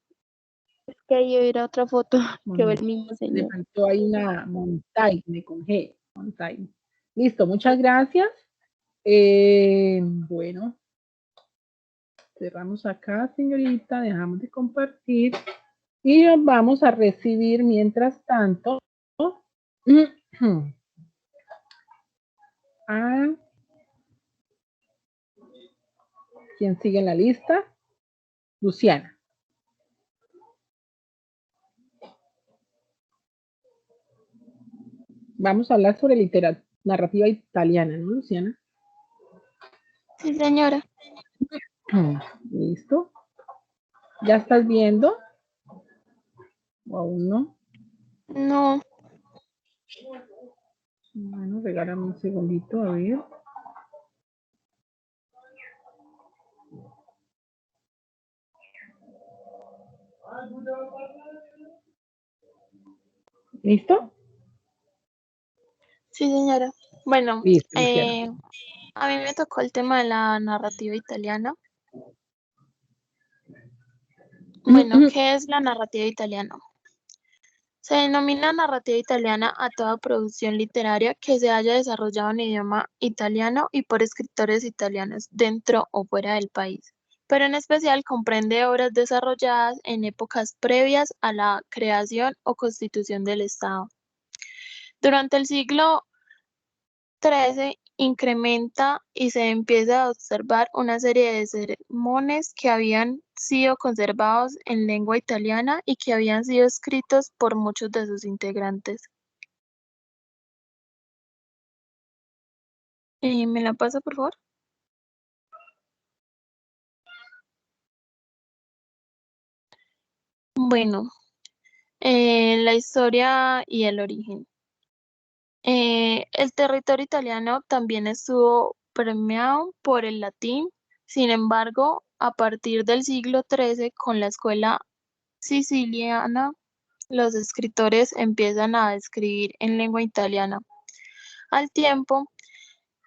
Es que ahí era otra foto que ve el mismo Le señor. faltó ahí una Montaigne con G. Montaigne. Listo, muchas gracias. Bueno, cerramos acá, señorita, dejamos de compartir y vamos a recibir mientras tanto a quien sigue en la lista, Luciana. Vamos a hablar sobre literatura narrativa italiana, ¿no, Luciana? Sí, señora. Listo. ¿Ya estás viendo? ¿O aún no? No. Bueno, regálame un segundito, a ver. ¿Listo? Sí, señora. Bueno, Listo, Luciana. a mí me tocó el tema de la narrativa italiana. Bueno, ¿qué es la narrativa italiana? Se denomina narrativa italiana a toda producción literaria que se haya desarrollado en idioma italiano y por escritores italianos dentro o fuera del país, pero en especial comprende obras desarrolladas en épocas previas a la creación o constitución del Estado. Durante el siglo XIII incrementa y se empieza a observar una serie de sermones que habían sido conservados en lengua italiana y que habían sido escritos por muchos de sus integrantes. ¿Me la pasa, por favor? Bueno, la historia y el origen. El territorio italiano también estuvo permeado por el latín, sin embargo, a partir del siglo XIII, con la escuela siciliana, los escritores empiezan a escribir en lengua italiana. Al tiempo,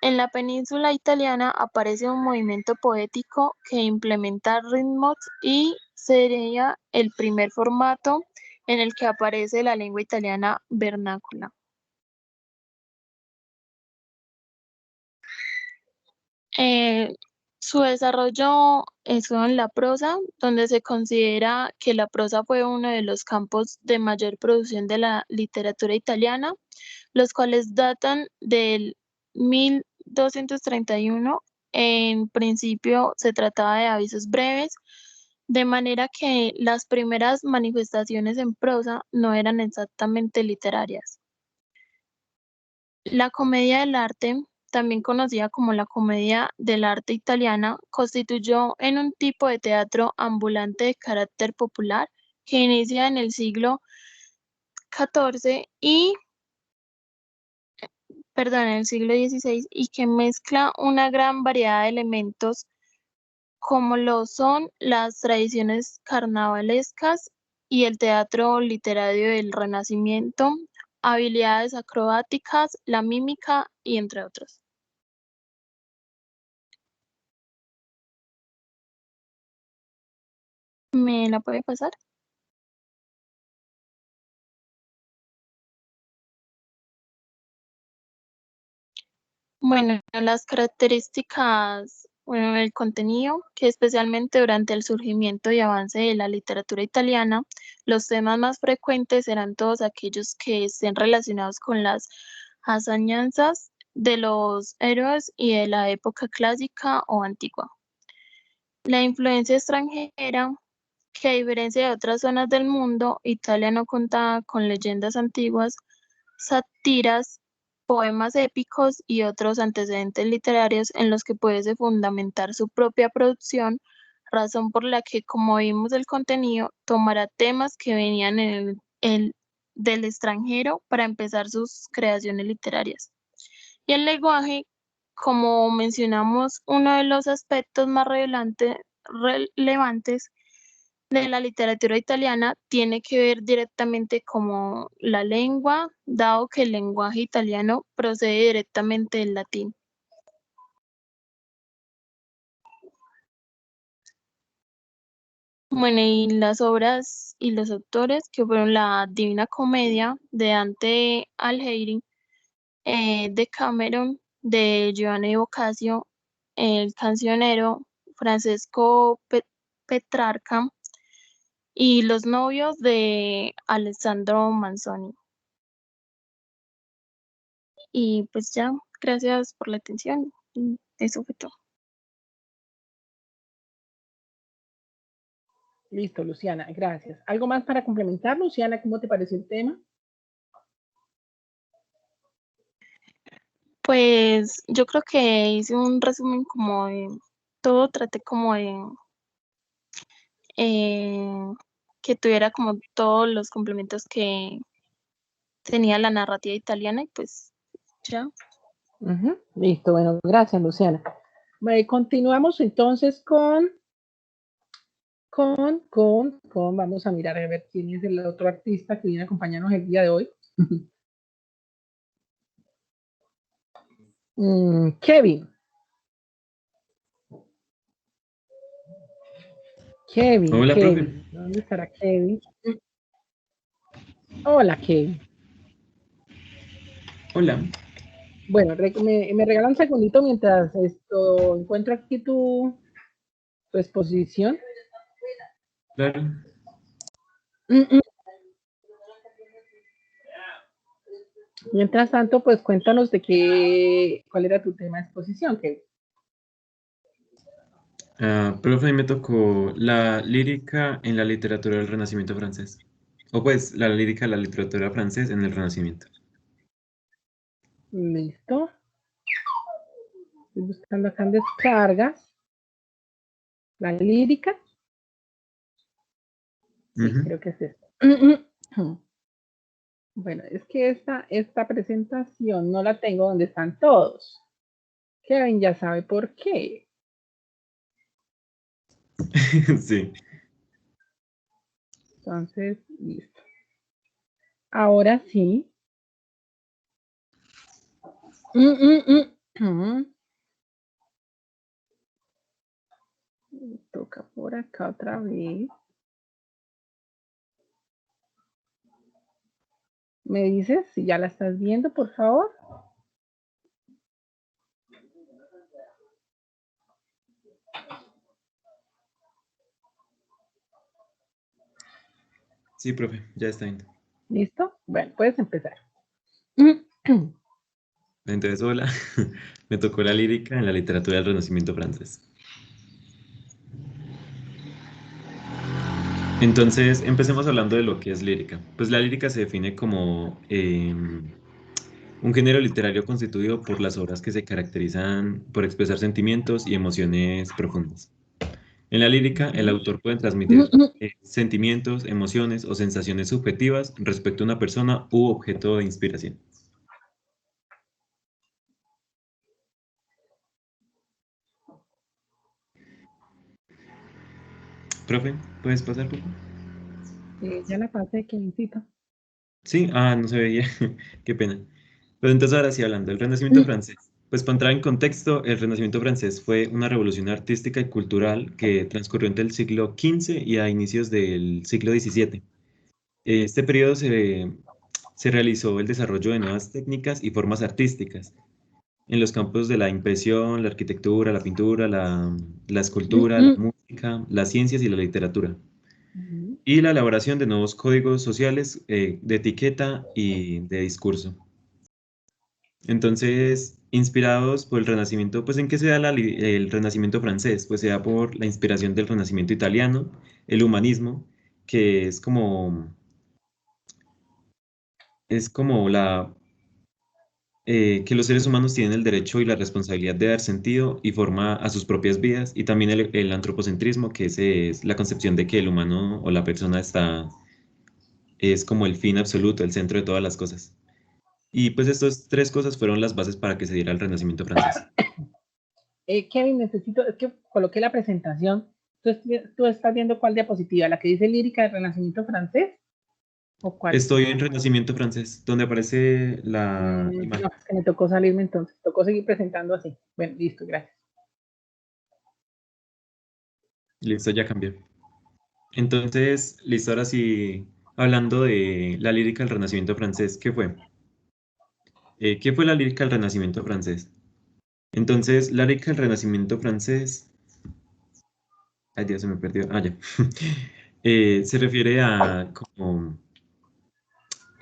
en la península italiana aparece un movimiento poético que implementa ritmos y sería el primer formato en el que aparece la lengua italiana vernácula. Su desarrollo estuvo en la prosa, donde se considera que la prosa fue uno de los campos de mayor producción de la literatura italiana, los cuales datan del 1231. En principio se trataba de avisos breves, de manera que las primeras manifestaciones en prosa no eran exactamente literarias. La comedia del arte, también conocida como la comedia del arte italiana, constituyó en un tipo de teatro ambulante de carácter popular que inicia en el siglo XIV en el siglo XVI y que mezcla una gran variedad de elementos como lo son las tradiciones carnavalescas y el teatro literario del Renacimiento, habilidades acrobáticas, la mímica y entre otros. ¿Me la puede pasar? Bueno, las características, bueno, el contenido, que especialmente durante el surgimiento y avance de la literatura italiana, los temas más frecuentes serán todos aquellos que estén relacionados con las hazañas de los héroes y de la época clásica o antigua. La influencia extranjera, que a diferencia de otras zonas del mundo, Italia no contaba con leyendas antiguas, sátiras, poemas épicos y otros antecedentes literarios en los que pudiese fundamentar su propia producción, razón por la que, como vimos el contenido, tomará temas que venían del extranjero para empezar sus creaciones literarias. Y el lenguaje, como mencionamos, uno de los aspectos más relevantes de la literatura italiana tiene que ver directamente con la lengua, dado que el lenguaje italiano procede directamente del latín. Bueno, y las obras y los autores que fueron la Divina Comedia de Dante Alighieri, Decameron de Giovanni Boccaccio, El Cancionero, Francesco Petrarca y Los novios de Alessandro Manzoni. Y pues ya, gracias por la atención. Y eso fue todo. Listo, Luciana, gracias. ¿Algo más para complementar, Luciana? ¿Cómo te pareció el tema? Pues yo creo que hice un resumen como de todo, traté como de que tuviera como todos los complementos que tenía la narrativa italiana y pues ya. Listo, bueno, gracias, Luciana. Continuamos entonces vamos a mirar a ver quién es el otro artista que viene a acompañarnos el día de hoy. Kevin. Hola, Kevin. profe. ¿Dónde estará Kevin? Hola, Kevin. Hola. Bueno, me regala un segundito mientras encuentro aquí tu exposición. Claro. Mientras tanto, pues cuéntanos cuál era tu tema de exposición, Kevin. Profe, a mí me tocó la lírica en la literatura del Renacimiento francés. O pues, la lírica de la literatura francesa en el Renacimiento. Listo. Estoy buscando acá en descargas. La lírica. Sí, creo que es esto. Bueno, es que esta presentación no la tengo donde están todos. Kevin ya sabe por qué. Sí. Entonces, listo. Ahora sí. Toca por acá otra vez. ¿Me dices si ya la estás viendo, por favor? Sí, profe, ya está bien. ¿Listo? Bueno, puedes empezar. Entonces, hola, me tocó la lírica en la literatura del Renacimiento francés. Entonces, empecemos hablando de lo que es lírica. Pues la lírica se define como un género literario constituido por las obras que se caracterizan por expresar sentimientos y emociones profundas. En la lírica, el autor puede transmitir sentimientos, emociones o sensaciones subjetivas respecto a una persona u objeto de inspiración. Profe, ¿puedes pasar, por favor? Ya la pasé, que necesito. Sí, no se veía, qué pena. Pero entonces ahora sí, hablando del Renacimiento francés. Pues para entrar en contexto, el Renacimiento francés fue una revolución artística y cultural que transcurrió entre el siglo XV y a inicios del siglo XVII. Este periodo se realizó el desarrollo de nuevas técnicas y formas artísticas en los campos de la impresión, la arquitectura, la pintura, la escultura, la música, las ciencias y la literatura, y la elaboración de nuevos códigos sociales de etiqueta y de discurso. Entonces, inspirados por el Renacimiento, pues ¿en qué se da el Renacimiento francés? Pues se da por la inspiración del Renacimiento italiano, el humanismo, que es como que los seres humanos tienen el derecho y la responsabilidad de dar sentido y forma a sus propias vidas, y también el antropocentrismo, que es la concepción de que el humano o la persona es como el fin absoluto, el centro de todas las cosas. Y pues estas tres cosas fueron las bases para que se diera el Renacimiento francés. Kevin, necesito, es que coloqué la presentación. ¿Tú estás viendo cuál diapositiva? ¿La que dice lírica del Renacimiento francés? ¿O cuál? Estoy en Renacimiento francés, donde aparece la No, imagen. es que me tocó salirme entonces. Tocó seguir presentando así. Bueno, listo, gracias. Listo, ya cambió. Entonces, listo, ahora sí, hablando de la lírica del Renacimiento francés, ¿qué fue? ¿Qué fue la lírica del Renacimiento francés? Entonces, la lírica del Renacimiento francés... Ay, Dios, se me perdió. Ya. Se refiere a como...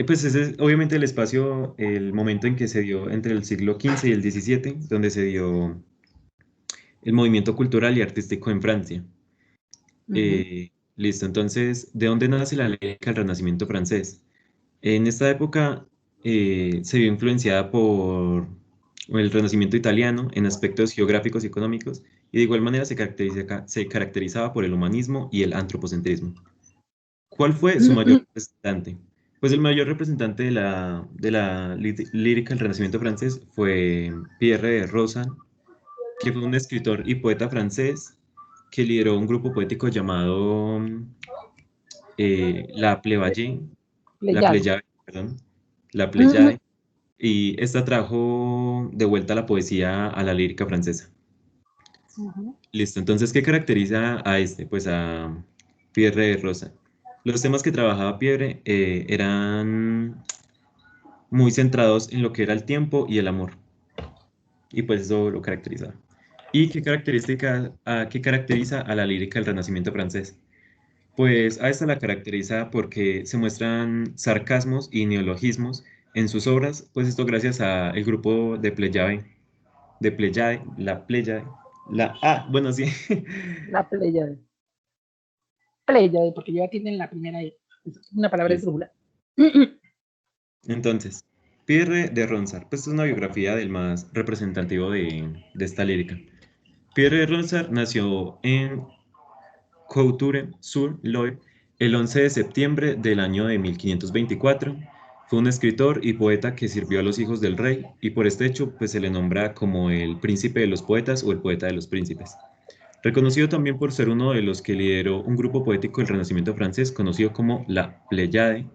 pues ese es obviamente el espacio, el momento en que se dio entre el siglo XV y el XVII, donde se dio el movimiento cultural y artístico en Francia. Listo, entonces, ¿de dónde nace la lírica del Renacimiento francés? En esta época se vio influenciada por el Renacimiento italiano en aspectos geográficos y económicos, y de igual manera se caracterizaba por el humanismo y el antropocentrismo. ¿Cuál fue su mayor representante? Pues el mayor representante de la lírica del Renacimiento francés fue Pierre de Rosand, que fue un escritor y poeta francés que lideró un grupo poético llamado La Pléiade, perdón, la Pléiade, y esta trajo de vuelta la poesía a la lírica francesa. Listo, entonces, ¿qué caracteriza a este? Pues a Pierre de Rosand. Los temas que trabajaba Pierre eran muy centrados en lo que era el tiempo y el amor, y pues eso lo caracterizaba. ¿Y qué caracteriza a la lírica del Renacimiento francés? Pues a esta la caracteriza porque se muestran sarcasmos y neologismos en sus obras, pues esto gracias al grupo de Pléiade, bueno, sí. La Pléiade. Pléiade, porque ya tienen la primera ahí. Es una palabra esdrújula. Entonces, Pierre de Ronsard, pues es una biografía del más representativo de esta lírica. Pierre de Ronsard nació en Couture-sur-Loire el 11 de septiembre del año de 1524. Fue un escritor y poeta que sirvió a los hijos del rey, y por este hecho pues se le nombra como el príncipe de los poetas o el poeta de los príncipes. Reconocido también por ser uno de los que lideró un grupo poético del Renacimiento francés conocido como la Pléiade,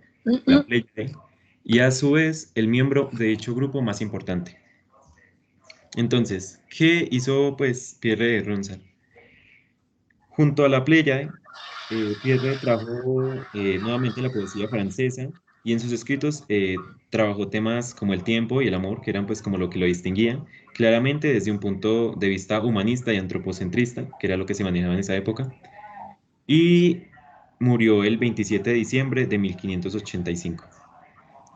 y a su vez el miembro de dicho grupo más importante. Entonces, ¿qué hizo pues Pierre de Ronsard? Junto a la Pléiade, Pierre trajo nuevamente la poesía francesa, y en sus escritos trabajó temas como el tiempo y el amor, que eran pues como lo que lo distinguía, claramente desde un punto de vista humanista y antropocentrista, que era lo que se manejaba en esa época. Y murió el 27 de diciembre de 1585.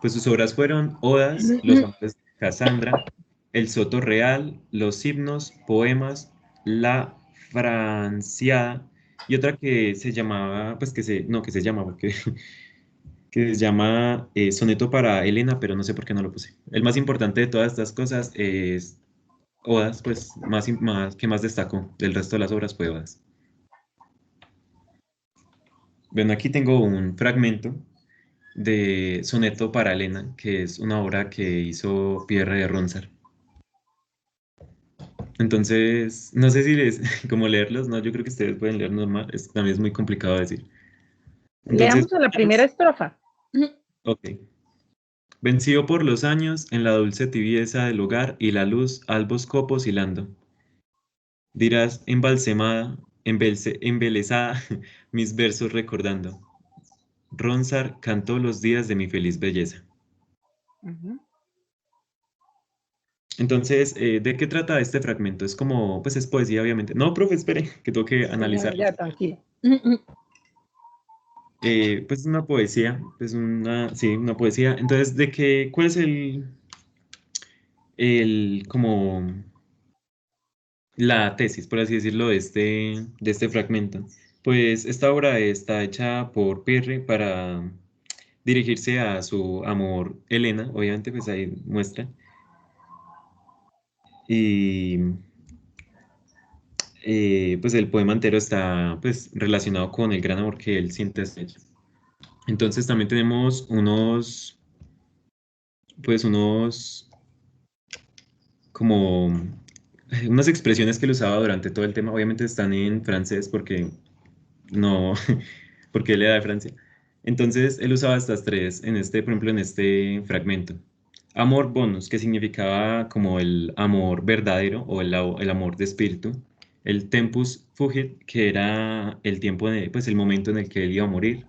Pues sus obras fueron Odas, Los amores de Casandra, El Soto Real, Los himnos, poemas, La Franciada y otra que se llamaba, pues que se llama, porque que se llama Soneto para Helena, pero no sé por qué no lo puse. El más importante de todas estas cosas es Odas, pues que más destacó. Del resto de las obras fue Odas. Bueno, aquí tengo un fragmento de Soneto para Helena, que es una obra que hizo Pierre de Ronsard. Entonces, no sé si les, como leerlos, no, yo creo que ustedes pueden leer normal, también es muy complicado de decir. Entonces, Leamos la primera estrofa. ok. Vencido por los años, en la dulce tibieza del hogar y la luz, albos copos hilando. Dirás embalsemada, embelesada, mis versos recordando. Ronsard cantó los días de mi feliz belleza. Entonces, ¿de qué trata este fragmento? Es como, pues es poesía, obviamente. No, profe, espere, que tengo que analizarlo. Ya, tranquilo. Pues una poesía, pues sí, una poesía. Entonces, cuál es como la tesis, por así decirlo, de este fragmento? Pues esta obra está hecha por Pirre para dirigirse a su amor Helena, obviamente, pues ahí muestra. Y pues el poema entero está pues relacionado con el gran amor que él siente hacia ella. Entonces también tenemos como unas expresiones que él usaba durante todo el tema. Obviamente están en francés porque no, porque él era de Francia. Entonces él usaba estas tres por ejemplo, en este fragmento. Amor bonus, que significaba como el amor verdadero o el amor de espíritu. El tempus fugit, que era el tiempo pues el momento en el que él iba a morir.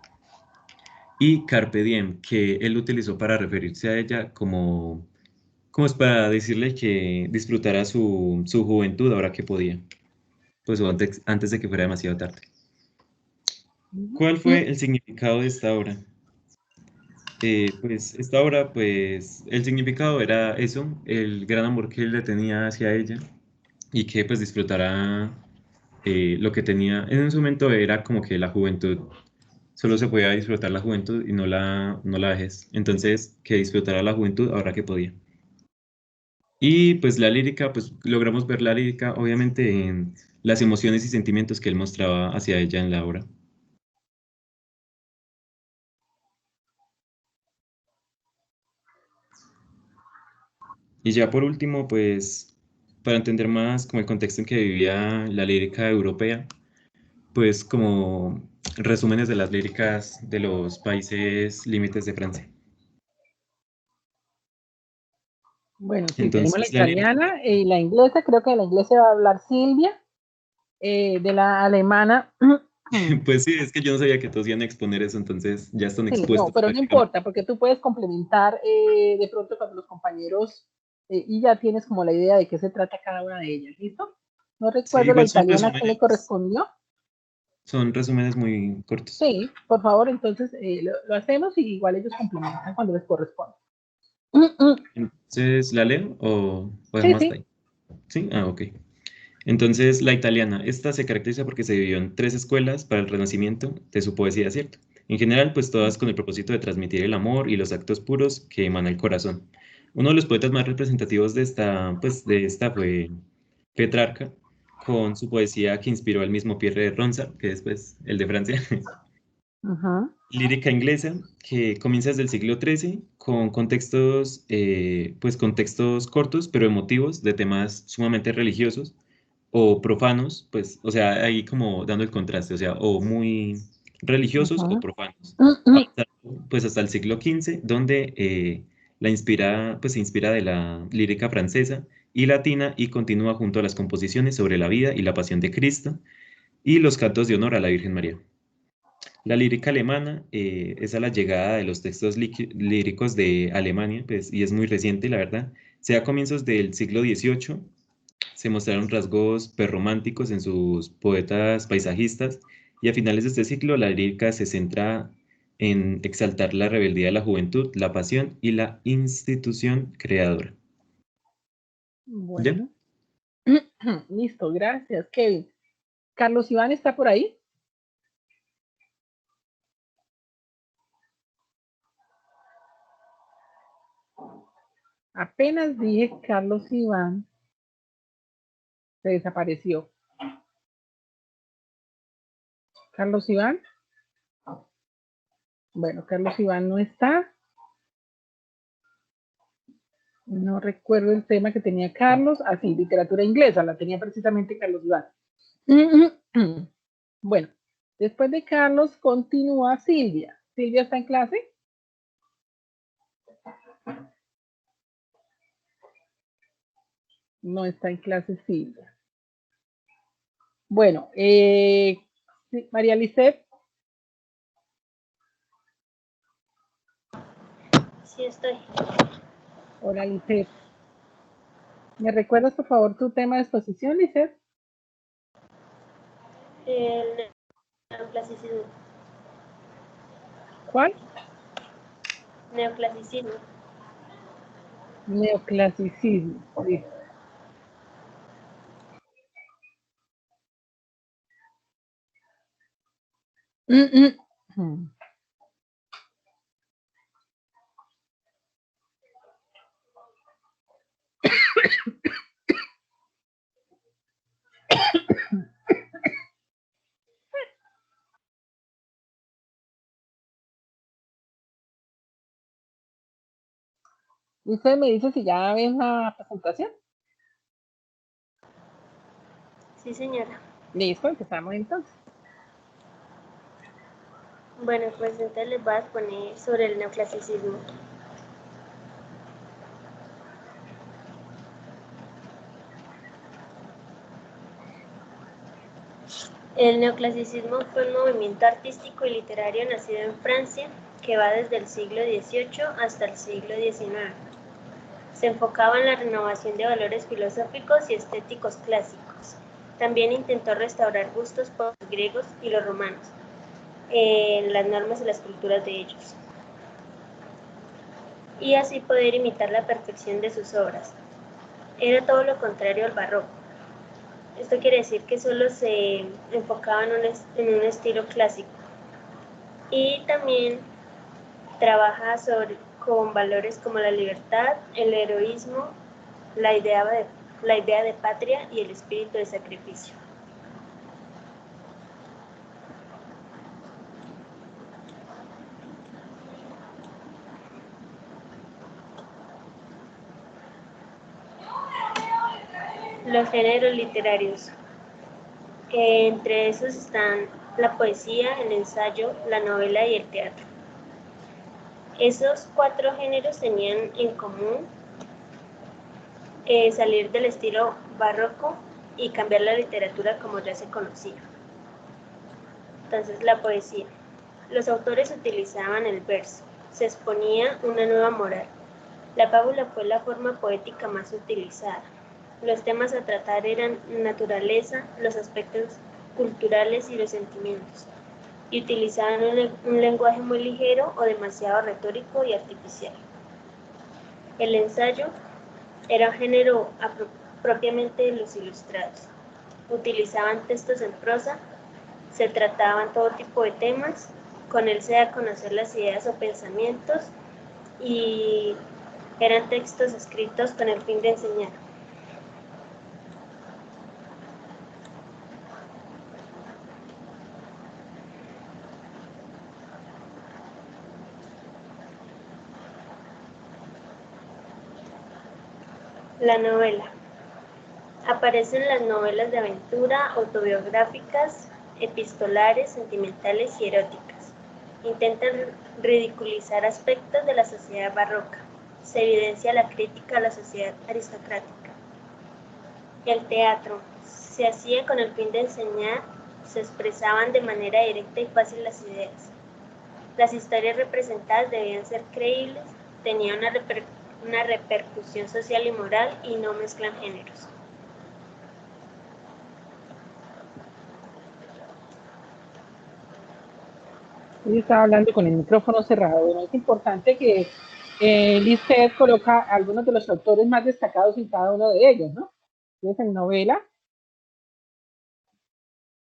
Y carpe diem, que él utilizó para referirse a ella como es para decirle que disfrutara su juventud ahora que podía, pues o antes de que fuera demasiado tarde. ¿Cuál fue el significado de esta obra? Pues esta obra, pues el significado era eso, el gran amor que él le tenía hacia ella y que pues disfrutara lo que tenía. En ese momento era como que la juventud, solo se podía disfrutar la juventud y no la vejez. Entonces, que disfrutara la juventud ahora que podía. Y pues la lírica, pues logramos ver la lírica, obviamente, en las emociones y sentimientos que él mostraba hacia ella en la obra. Y ya por último, pues para entender más como el contexto en que vivía la lírica europea, pues como resúmenes de las líricas de los países límites de Francia. Bueno, sí, tenemos la Entonces, la lírica, italiana y la inglesa. Creo que de la inglesa va a hablar Silvia. De la alemana. pues sí, es que yo no sabía que todos iban a exponer eso, entonces ya están Sí, expuestos no, pero no prácticamente. importa, porque tú puedes complementar de pronto cuando los compañeros y ya tienes como la idea de qué se trata cada una de ellas, ¿listo? No Sí, recuerdo la igual son italiana que le resúmenes, correspondió. son resúmenes muy cortos. Sí, por favor, entonces lo hacemos y igual ellos complementan cuando les corresponde. Entonces, ¿la leo o Sí, dejamos hasta sí. ahí? ¿Sí? Ah, ok. Entonces, la italiana, esta se caracteriza porque se dividió en 3 escuelas para el renacimiento de su poesía, ¿cierto? En general, pues todas con el propósito de transmitir el amor y los actos puros que emana el corazón. Uno de los poetas más representativos de esta fue Petrarca, con su poesía que inspiró al mismo Pierre de Ronsard, que es pues, el de Francia. Ajá. Lírica inglesa, que comienza desde el siglo XIII, con contextos, pues contextos cortos, pero emotivos, de temas sumamente religiosos o profanos, pues, o sea, ahí como dando el contraste, o sea, o muy religiosos o profanos. Pues hasta el siglo XV, donde se inspira de la lírica francesa y latina y continúa junto a las composiciones sobre la vida y la pasión de Cristo y los cantos de honor a la Virgen María. La lírica alemana es a la llegada de los textos líricos de Alemania, pues, y es muy reciente, la verdad. Sea a comienzos del siglo XVIII, se mostraron rasgos perrománticos en sus poetas paisajistas y a finales de este ciclo la lírica se centra en exaltar la rebeldía de la juventud, la pasión y la institución creadora. ¿Ya? Bueno. Listo, gracias, Kevin. Carlos Iván está por ahí. Apenas dije Carlos Iván, se desapareció. Carlos Iván. Bueno, Carlos Iván no está. No recuerdo el tema que tenía Carlos. Ah, sí, literatura inglesa, la tenía precisamente Carlos Iván. Bueno, después de Carlos continúa Silvia. ¿Silvia está en clase? No está en clase Silvia. Bueno, María Lisset. Sí, estoy. Hola, Lisset. ¿Me recuerdas, por favor, tu tema de exposición, Lisset? El neoclasicismo. ¿Cuál? Neoclasicismo. Neoclasicismo. Listo. ¿Usted me dice si ya ven la presentación? Sí, señora. Listo, empezamos entonces. Bueno, pues entonces les voy a exponer sobre el neoclasicismo. El neoclasicismo fue un movimiento artístico y literario nacido en Francia que va desde el siglo XVIII hasta el siglo XIX. Se enfocaba en la renovación de valores filosóficos y estéticos clásicos. También intentó restaurar gustos por los griegos y los romanos, las normas y las culturas de ellos, y así poder imitar la perfección de sus obras. Era todo lo contrario al barroco. Esto quiere decir que solo se enfocaba en un estilo clásico, y también trabaja con valores como la libertad, el heroísmo, la idea de patria y el espíritu de sacrificio. Los géneros literarios. Entre esos están la poesía, el ensayo, la novela y el teatro. Esos 4 géneros tenían en común salir del estilo barroco y cambiar la literatura como ya se conocía. Entonces, la poesía. Los autores utilizaban el verso, se exponía una nueva moral. La fábula fue la forma poética más utilizada. Los temas a tratar eran naturaleza, los aspectos culturales y los sentimientos, y utilizaban un lenguaje muy ligero o demasiado retórico y artificial. El ensayo era un género propiamente de los ilustrados. Utilizaban textos en prosa, se trataban todo tipo de temas, con él se da a conocer las ideas o pensamientos, y eran textos escritos con el fin de enseñar. La novela. Aparecen las novelas de aventura, autobiográficas, epistolares, sentimentales y eróticas. Intentan ridiculizar aspectos de la sociedad barroca. Se evidencia la crítica a la sociedad aristocrática. El teatro. Se hacía con el fin de enseñar, se expresaban de manera directa y fácil las ideas. Las historias representadas debían ser creíbles, tenían una repercusión social y moral y no mezclan géneros. Ella estaba hablando con el micrófono cerrado. Bueno, es importante que Lisset coloca algunos de los autores más destacados en cada uno de ellos, ¿no? Entonces, en novela,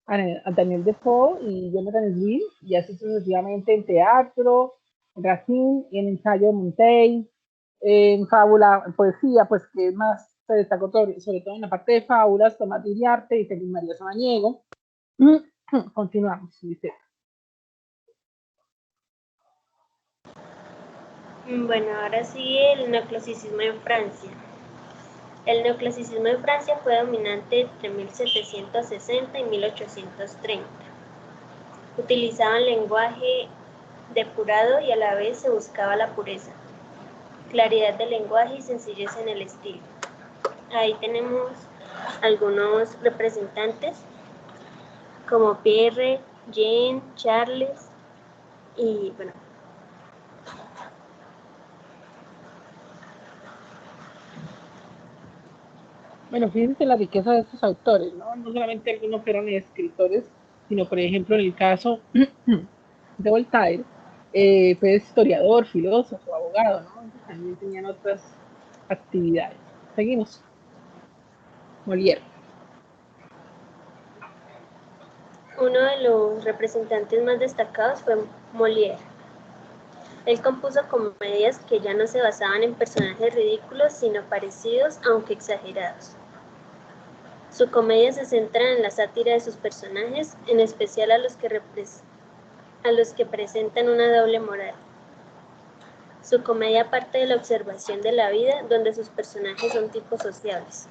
a Daniel Defoe y Jonathan Swift, y así sucesivamente en teatro, en Racine y en ensayo de Montaigne, en fábula, en poesía, pues que más se destacó sobre todo en la parte de fábulas, Tomás de Iriarte y Feliz María Samaniego. Continuamos, Lisset. Bueno, ahora sigue el neoclasicismo en Francia. El neoclasicismo en Francia fue dominante entre 1760 y 1830. Utilizaban lenguaje depurado y a la vez se buscaba la pureza, claridad del lenguaje y sencillez en el estilo. Ahí tenemos algunos representantes como Pierre, Jean, Charles y bueno. Bueno, fíjense la riqueza de estos autores, ¿no? No solamente algunos fueron escritores, sino, por ejemplo, en el caso de Voltaire, fue historiador, filósofo, abogado, ¿no? Entonces, también tenían otras actividades. Seguimos. Molière. Uno de los representantes más destacados fue Molière. Él compuso comedias que ya no se basaban en personajes ridículos, sino parecidos, aunque exagerados. Su comedia se centra en la sátira de sus personajes, en especial a los que presentan una doble moral. Su comedia parte de la observación de la vida, donde sus personajes son tipos sociables.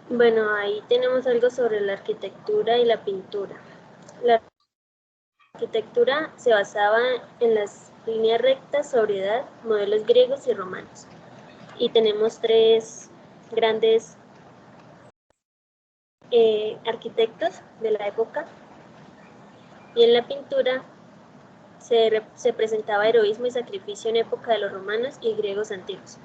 Bueno, ahí tenemos algo sobre la arquitectura y la pintura. La arquitectura se basaba en las líneas rectas, sobriedad, modelos griegos y romanos. Y tenemos tres grandes arquitectos de la época. Y en la pintura se presentaba heroísmo y sacrificio en época de los romanos y griegos antiguos.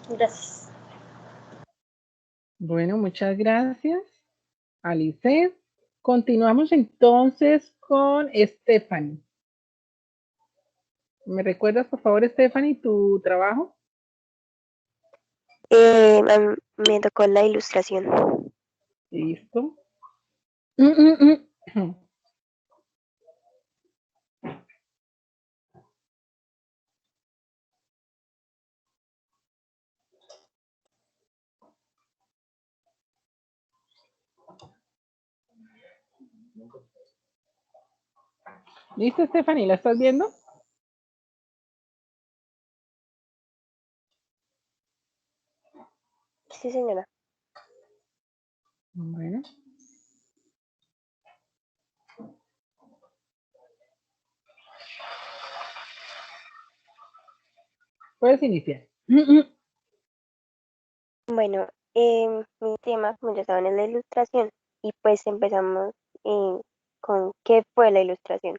Gracias. Bueno, muchas gracias, Alice. Continuamos entonces con Stephanie. ¿Me recuerdas, por favor, Stephanie, tu trabajo? Me tocó la ilustración. Listo. ¿Listo, Stephanie? ¿La estás viendo? Sí, señora. Bueno. Puedes iniciar. Bueno, mi tema, como ya saben, es la ilustración. Y pues empezamos con qué fue la ilustración.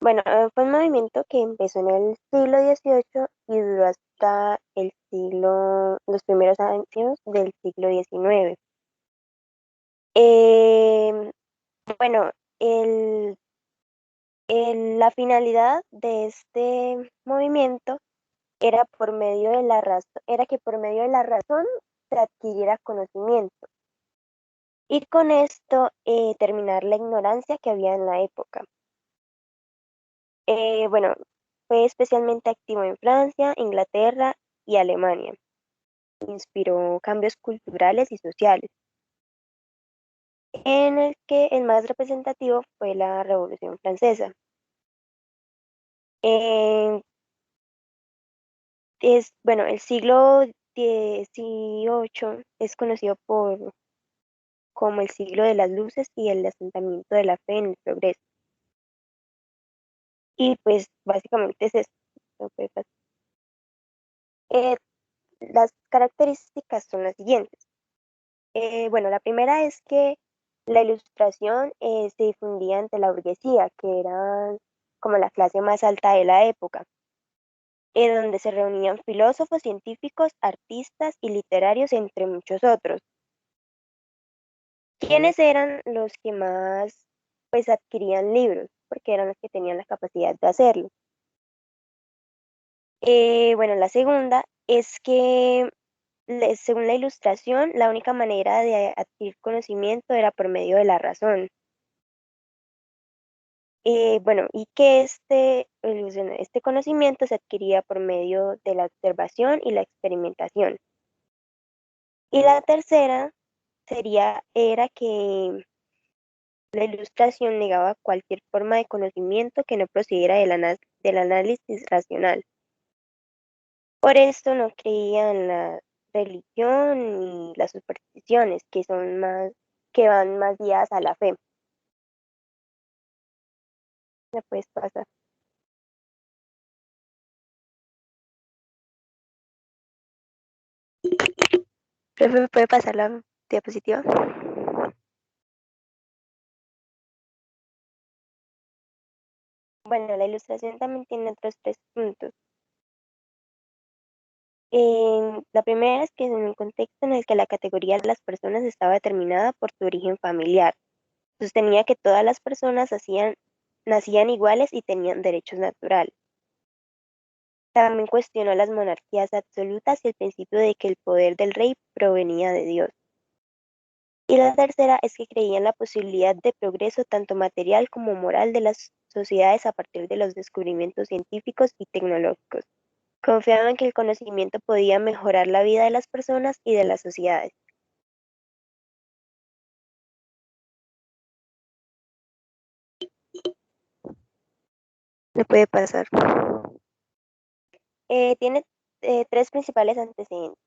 Bueno, fue un movimiento que empezó en el siglo XVIII y duró hasta los primeros años del siglo XIX. Bueno, la finalidad de este movimiento era que por medio de la razón se adquiriera conocimiento y con esto terminar la ignorancia que había en la época. Bueno, fue especialmente activo en Francia, Inglaterra y Alemania. Inspiró cambios culturales y sociales, en el que el más representativo fue la Revolución Francesa. Bueno, el siglo XVIII es conocido como el siglo de las luces y el asentamiento de la fe en el progreso. Y pues básicamente es esto. Las características son las siguientes. Bueno, la primera es que La ilustración se difundía entre la burguesía, que era como la clase más alta de la época, donde se reunían filósofos, científicos, artistas y literarios, entre muchos otros. ¿Quiénes eran los que más pues adquirían libros? Porque eran los que tenían la capacidad de hacerlo. Bueno, la segunda es que según la ilustración, la única manera de adquirir conocimiento era por medio de la razón. Bueno, y que este conocimiento se adquiría por medio de la observación y la experimentación. Y la tercera era que la ilustración negaba cualquier forma de conocimiento que no procediera del análisis racional. Por esto no creía en la religión y las supersticiones, que van más guiadas a la fe. ¿Me puedes pasar? Profe, ¿me puede pasar la diapositiva? Bueno, la ilustración también tiene otros 3 puntos. La primera es que es en un contexto en el que la categoría de las personas estaba determinada por su origen familiar. Sostenía que todas las personas nacían iguales y tenían derechos naturales. También cuestionó las monarquías absolutas y el principio de que el poder del rey provenía de Dios. Y la tercera es que creía en la posibilidad de progreso tanto material como moral de las sociedades a partir de los descubrimientos científicos y tecnológicos. Confiaba en que el conocimiento podía mejorar la vida de las personas y de las sociedades. ¿Me puede pasar? Tiene 3 principales antecedentes.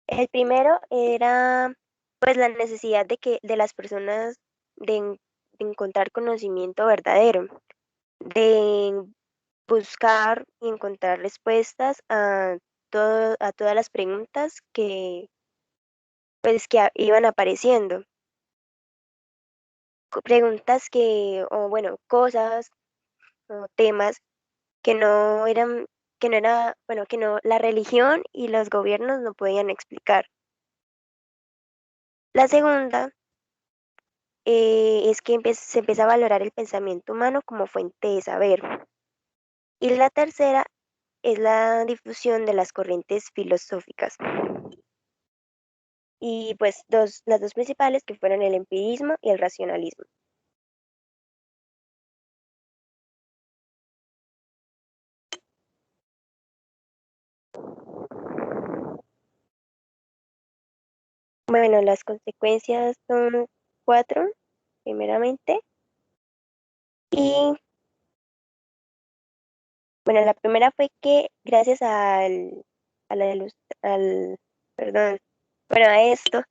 El primero era pues la necesidad de las personas de encontrar conocimiento verdadero, de buscar y encontrar respuestas a todas las preguntas que iban apareciendo. Preguntas o bueno, cosas o temas que no eran, que no era, bueno, que no, la religión y los gobiernos no podían explicar. La segunda es que se empieza a valorar el pensamiento humano como fuente de saber. Y la tercera es la difusión de las corrientes filosóficas. Y pues las dos principales que fueron el empirismo y el racionalismo. Bueno, las consecuencias son 4, primeramente. Y bueno, la primera fue que gracias a la perdón, bueno, a esto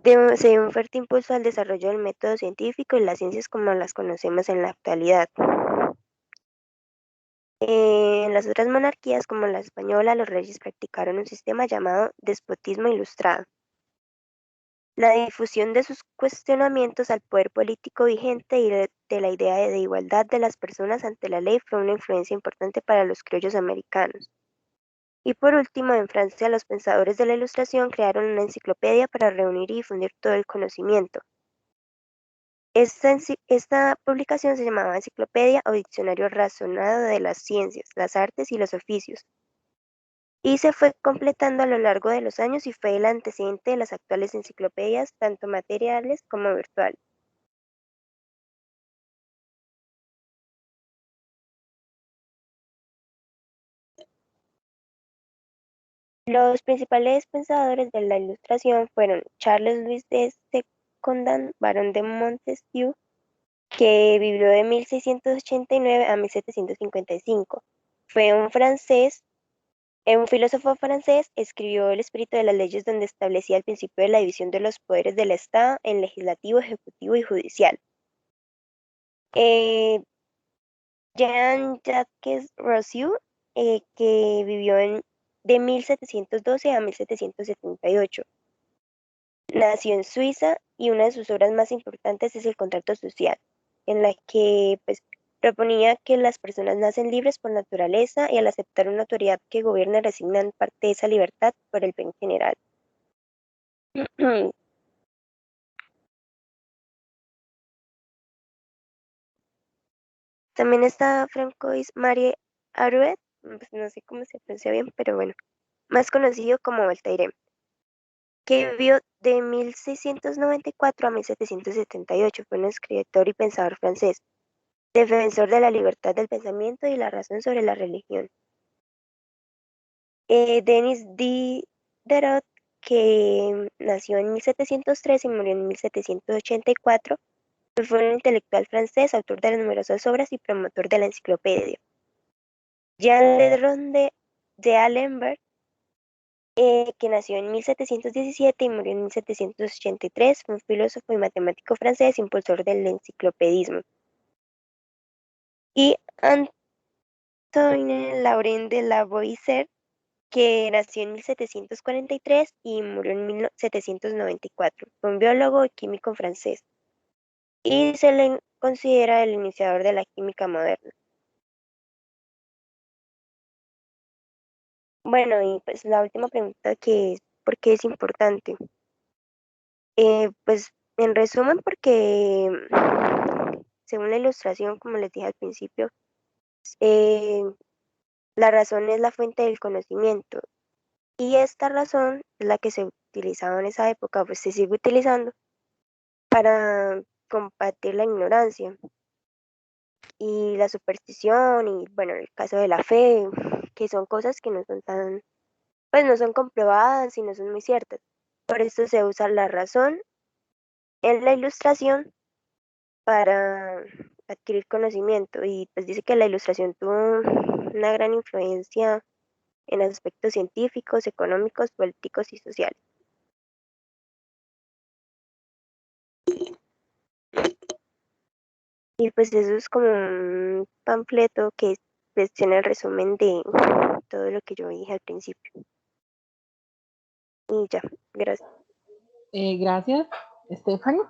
se dio un fuerte impulso al desarrollo del método científico y las ciencias como las conocemos en la actualidad. En las otras monarquías, como la española, los reyes practicaron un sistema llamado despotismo ilustrado. La difusión de sus cuestionamientos al poder político vigente y de la idea de igualdad de las personas ante la ley fue una influencia importante para los criollos americanos. Y por último, en Francia, los pensadores de la Ilustración crearon una enciclopedia para reunir y difundir todo el conocimiento. Esta publicación se llamaba Enciclopedia o Diccionario Razonado de las Ciencias, las Artes y los Oficios, y se fue completando a lo largo de los años y fue el antecedente de las actuales enciclopedias, tanto materiales como virtuales. Los principales pensadores de la Ilustración fueron Charles Louis de Secondat, barón de Montesquieu, que vivió de 1689 a 1755. Fue un filósofo francés, escribió El espíritu de las leyes, donde establecía el principio de la división de los poderes del Estado en legislativo, ejecutivo y judicial. Eh, Jean-Jacques Rousseau, que vivió de 1712 a 1778. Nació en Suiza y una de sus obras más importantes es El contrato social, en la que pues, proponía que las personas nacen libres por naturaleza y al aceptar una autoridad que gobierne resignan parte de esa libertad por el bien general. También está Francois Marie Arouet, pues no sé cómo se pronuncia bien, pero bueno, más conocido como Voltaire, que vivió de 1694 a 1778. Fue un escritor y pensador francés, defensor de la libertad del pensamiento y la razón sobre la religión. Denis Diderot, que nació en 1703 y murió en 1784, fue un intelectual francés, autor de numerosas obras y promotor de la enciclopedia. Jean Le Ronde d'Alembert, que nació en 1717 y murió en 1783, fue un filósofo y matemático francés, impulsor del enciclopedismo. Y Antoine Laurent de Lavoisier, que nació en 1743 y murió en 1794. Fue un biólogo y químico francés y se le considera el iniciador de la química moderna. Bueno, y pues la última pregunta, que es ¿por qué es importante? Pues en resumen, porque según la ilustración, como les dije al principio, eh, la razón es la fuente del conocimiento y esta razón es la que se utilizaba en esa época, pues se sigue utilizando para combatir la ignorancia y la superstición y bueno, el caso de la fe, que son cosas que no son tan, pues no son comprobadas y no son muy ciertas. Por eso se usa la razón en la ilustración para adquirir conocimiento y pues dice que la ilustración tuvo una gran influencia en aspectos científicos, económicos, políticos y sociales. Y pues eso es como un panfleto que pues, tiene el resumen de todo lo que yo dije al principio. Y ya, gracias. Gracias, Stephanie.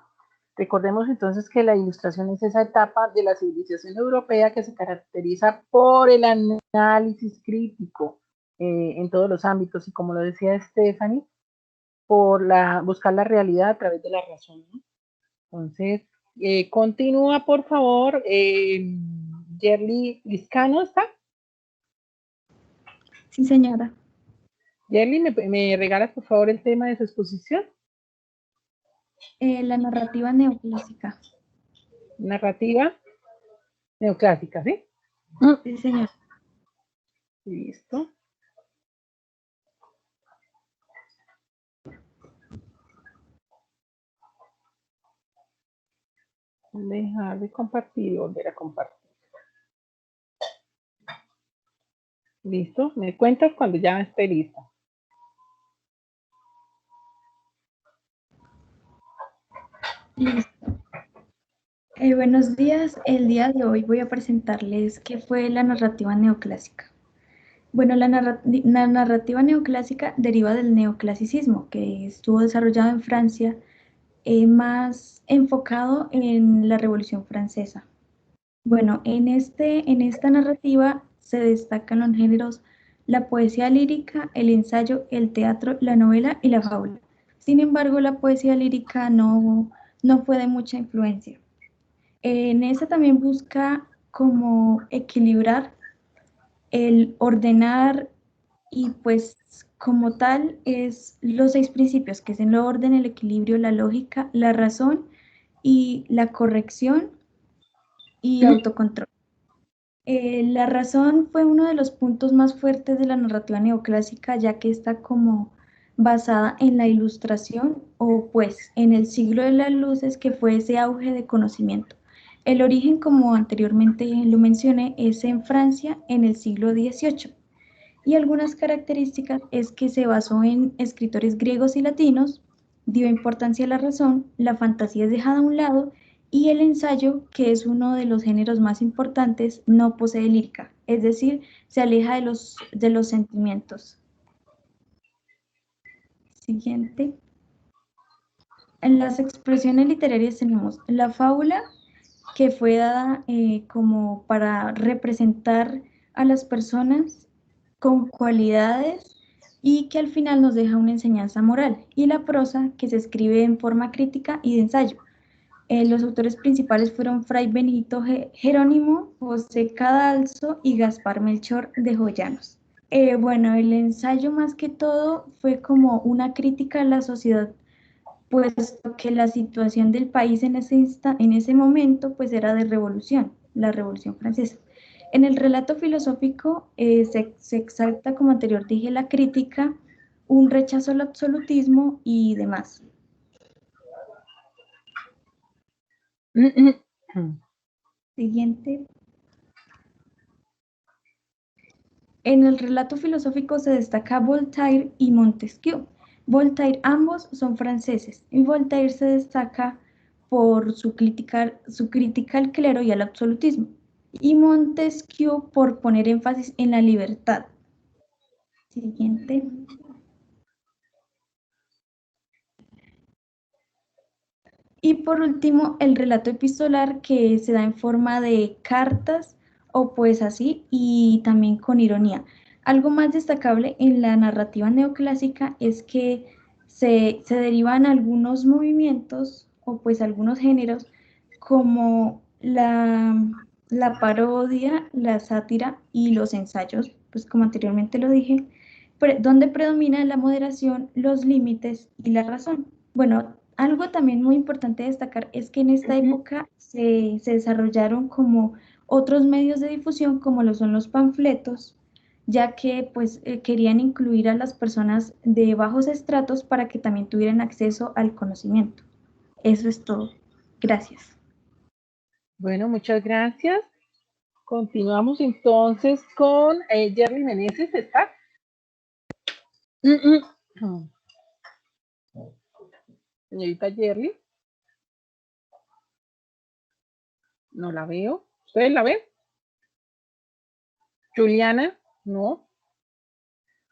Recordemos entonces que la ilustración es esa etapa de la civilización europea que se caracteriza por el análisis crítico en todos los ámbitos y, como lo decía Stephanie, por buscar la realidad a través de la razón, ¿no? Entonces, continúa, por favor. Yerli Liscano, ¿está? Sí, señora. Yerli, ¿me regalas, por favor, el tema de su exposición? La narrativa neoclásica. Narrativa neoclásica, ¿sí? Sí, señora. Listo. Dejar de compartir y volver a compartir. Listo. Me cuentas cuando ya esté lista. Listo. Buenos días. El día de hoy voy a presentarles qué fue la narrativa neoclásica. Bueno, la narrativa neoclásica deriva del neoclasicismo, que estuvo desarrollado en Francia, más enfocado en la Revolución Francesa. Bueno, en esta narrativa se destacan los géneros la poesía lírica, el ensayo, el teatro, la novela y la fábula. Sin embargo, la poesía lírica no fue de mucha influencia. En esta también busca como equilibrar el ordenar y pues como tal es los 6 principios, que es el orden, el equilibrio, la lógica, la razón y la corrección y autocontrol. La razón fue uno de los puntos más fuertes de la narrativa neoclásica, ya que está como basada en la ilustración o pues en el siglo de las luces, que fue ese auge de conocimiento. El origen, como anteriormente lo mencioné, es en Francia en el siglo XVIII. Y algunas características es que se basó en escritores griegos y latinos, dio importancia a la razón, la fantasía es dejada a un lado y el ensayo, que es uno de los géneros más importantes, no posee lírica, es decir, se aleja de los sentimientos. Siguiente. En las expresiones literarias tenemos la fábula, que fue dada como para representar a las personas con cualidades y que al final nos deja una enseñanza moral, y la prosa, que se escribe en forma crítica y de ensayo. Los autores principales fueron Fray Benito Jerónimo, José Cadalso y Gaspar Melchor de Joyanos. Bueno, el ensayo más que todo fue como una crítica a la sociedad, puesto que la situación del país en ese momento pues era de revolución, la Revolución Francesa. En el relato filosófico se exalta, como anterior dije, la crítica, un rechazo al absolutismo y demás. Siguiente. En el relato filosófico se destaca Voltaire y Montesquieu. Voltaire, ambos son franceses, y Voltaire se destaca por su crítica al clero y al absolutismo, y Montesquieu por poner énfasis en la libertad. Siguiente. Y por último, el relato epistolar, que se da en forma de cartas o pues así, y también con ironía. Algo más destacable en la narrativa neoclásica es que se derivan algunos movimientos o pues algunos géneros como la parodia, la sátira y los ensayos, pues como anteriormente lo dije, donde predomina la moderación, los límites y la razón. Bueno, algo también muy importante destacar es que en esta época se desarrollaron como otros medios de difusión, como lo son los panfletos, ya que pues querían incluir a las personas de bajos estratos para que también tuvieran acceso al conocimiento. Eso es todo. Gracias. Bueno, muchas gracias. Continuamos entonces con Jerry Meneses, ¿está? Señorita Jerry. No la veo. ¿Ustedes la ven? Juliana, no.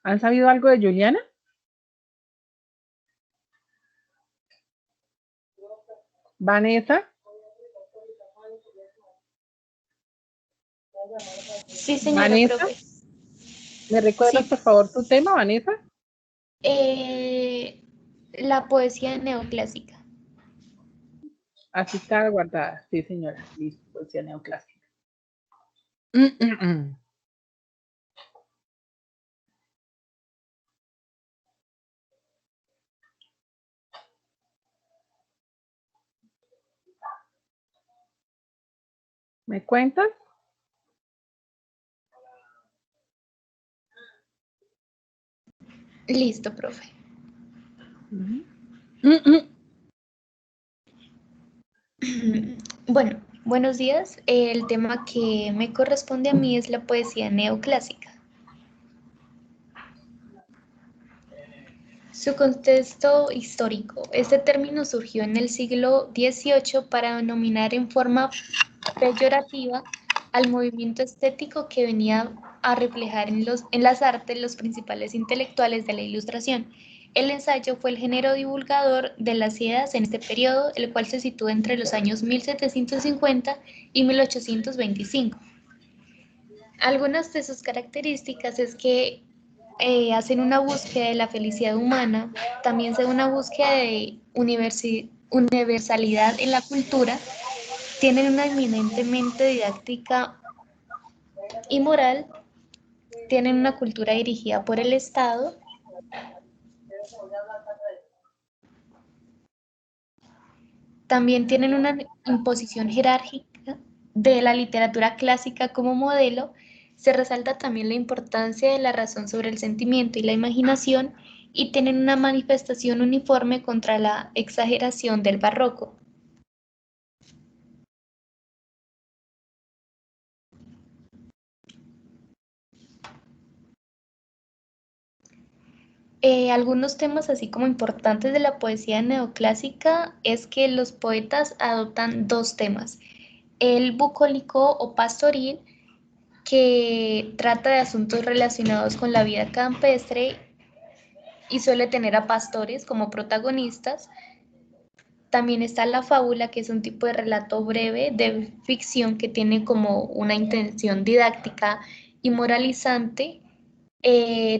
¿Han sabido algo de Juliana? Vanessa. Sí, señora Vanessa, profe. ¿me recuerdas Sí. por favor tu tema, Vanessa? La poesía neoclásica. Así está guardada. Sí, señora. Listo, poesía neoclásica. ¿Me cuentas? Listo, profe. Bueno, buenos días. El tema que me corresponde a mí es la poesía neoclásica. Su contexto histórico. Este término surgió en el siglo XVIII para denominar en forma peyorativa al movimiento estético que venía a reflejar en las artes los principales intelectuales de la Ilustración. El ensayo fue el género divulgador de las ideas en este periodo, el cual se sitúa entre los años 1750 y 1825. Algunas de sus características es que hacen una búsqueda de la felicidad humana, también se da una búsqueda de universalidad en la cultura, tienen una eminentemente didáctica y moral, tienen una cultura dirigida por el Estado, también tienen una imposición jerárquica de la literatura clásica como modelo. Se resalta también la importancia de la razón sobre el sentimiento y la imaginación, y tienen una manifestación uniforme contra la exageración del barroco. Algunos temas así como importantes de la poesía neoclásica es que los poetas adoptan dos temas: el bucólico o pastoril, que trata de asuntos relacionados con la vida campestre y suele tener a pastores como protagonistas, También está la fábula, que es un tipo de relato breve de ficción que tiene como una intención didáctica y moralizante.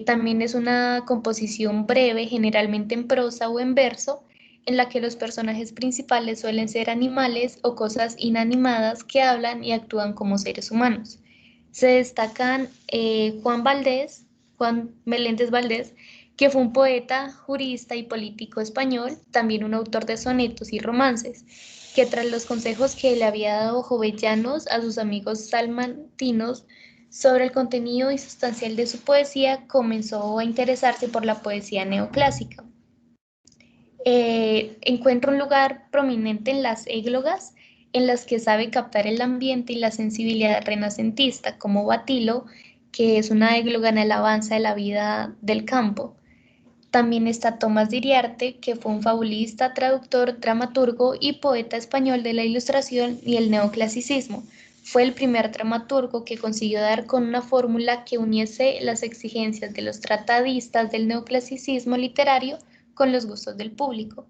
También es una composición breve, generalmente en prosa o en verso, en la que los personajes principales suelen ser animales o cosas inanimadas que hablan y actúan como seres humanos. Se destacan Juan Meléndez Valdés, que fue un poeta, jurista y político español, también un autor de sonetos y romances, que tras los consejos que le había dado Jovellanos a sus amigos salmantinos sobre el contenido y sustancial de su poesía, comenzó a interesarse por la poesía neoclásica. Encuentra un lugar prominente en las églogas, en las que sabe captar el ambiente y la sensibilidad renacentista, como Batilo, que es una égloga en alabanza de la vida del campo. También está Tomás de Iriarte, que fue un fabulista, traductor, dramaturgo y poeta español de la Ilustración y el neoclasicismo. Fue el primer dramaturgo que consiguió dar con una fórmula que uniese las exigencias de los tratadistas del neoclasicismo literario con los gustos del público.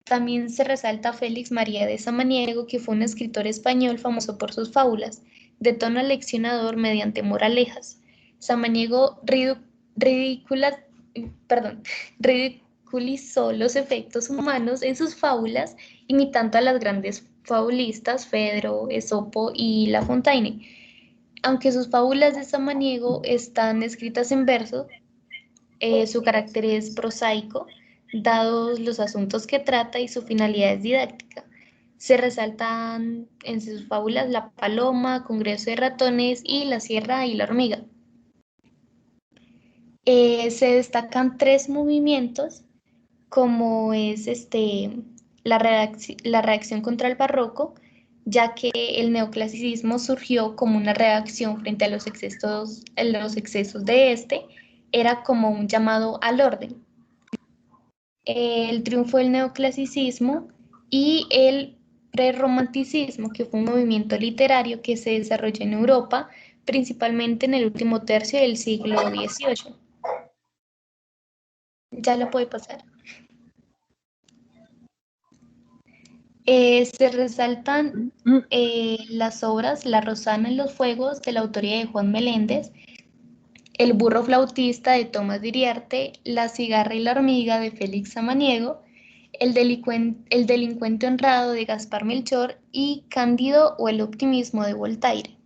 También se resalta a Félix María de Samaniego, que fue un escritor español famoso por sus fábulas, de tono leccionador mediante moralejas. Samaniego ridiculizó los efectos humanos en sus fábulas, imitando a las grandes fabulistas Fedro, Esopo y La Fontaine. Aunque sus fábulas de Samaniego están escritas en verso, su carácter es prosaico, dados los asuntos que trata y su finalidad es didáctica. Se resaltan en sus fábulas La Paloma, Congreso de Ratones y La Sierra y la Hormiga. Se destacan 3 movimientos, como es la reacción contra el barroco, ya que el neoclasicismo surgió como una reacción frente a los excesos de era como un llamado al orden. El triunfo del neoclasicismo y el prerromanticismo, que fue un movimiento literario que se desarrolló en Europa, principalmente en el último tercio del siglo XVIII. Ya lo puede pasar. Se resaltan las obras La Rosana en los Fuegos, de la autoría de Juan Meléndez, El burro flautista, de Tomás de Iriarte, La cigarra y la hormiga, de Félix Samaniego, El delincuente honrado, de Gaspar Melchor, y Cándido o el optimismo, de Voltaire.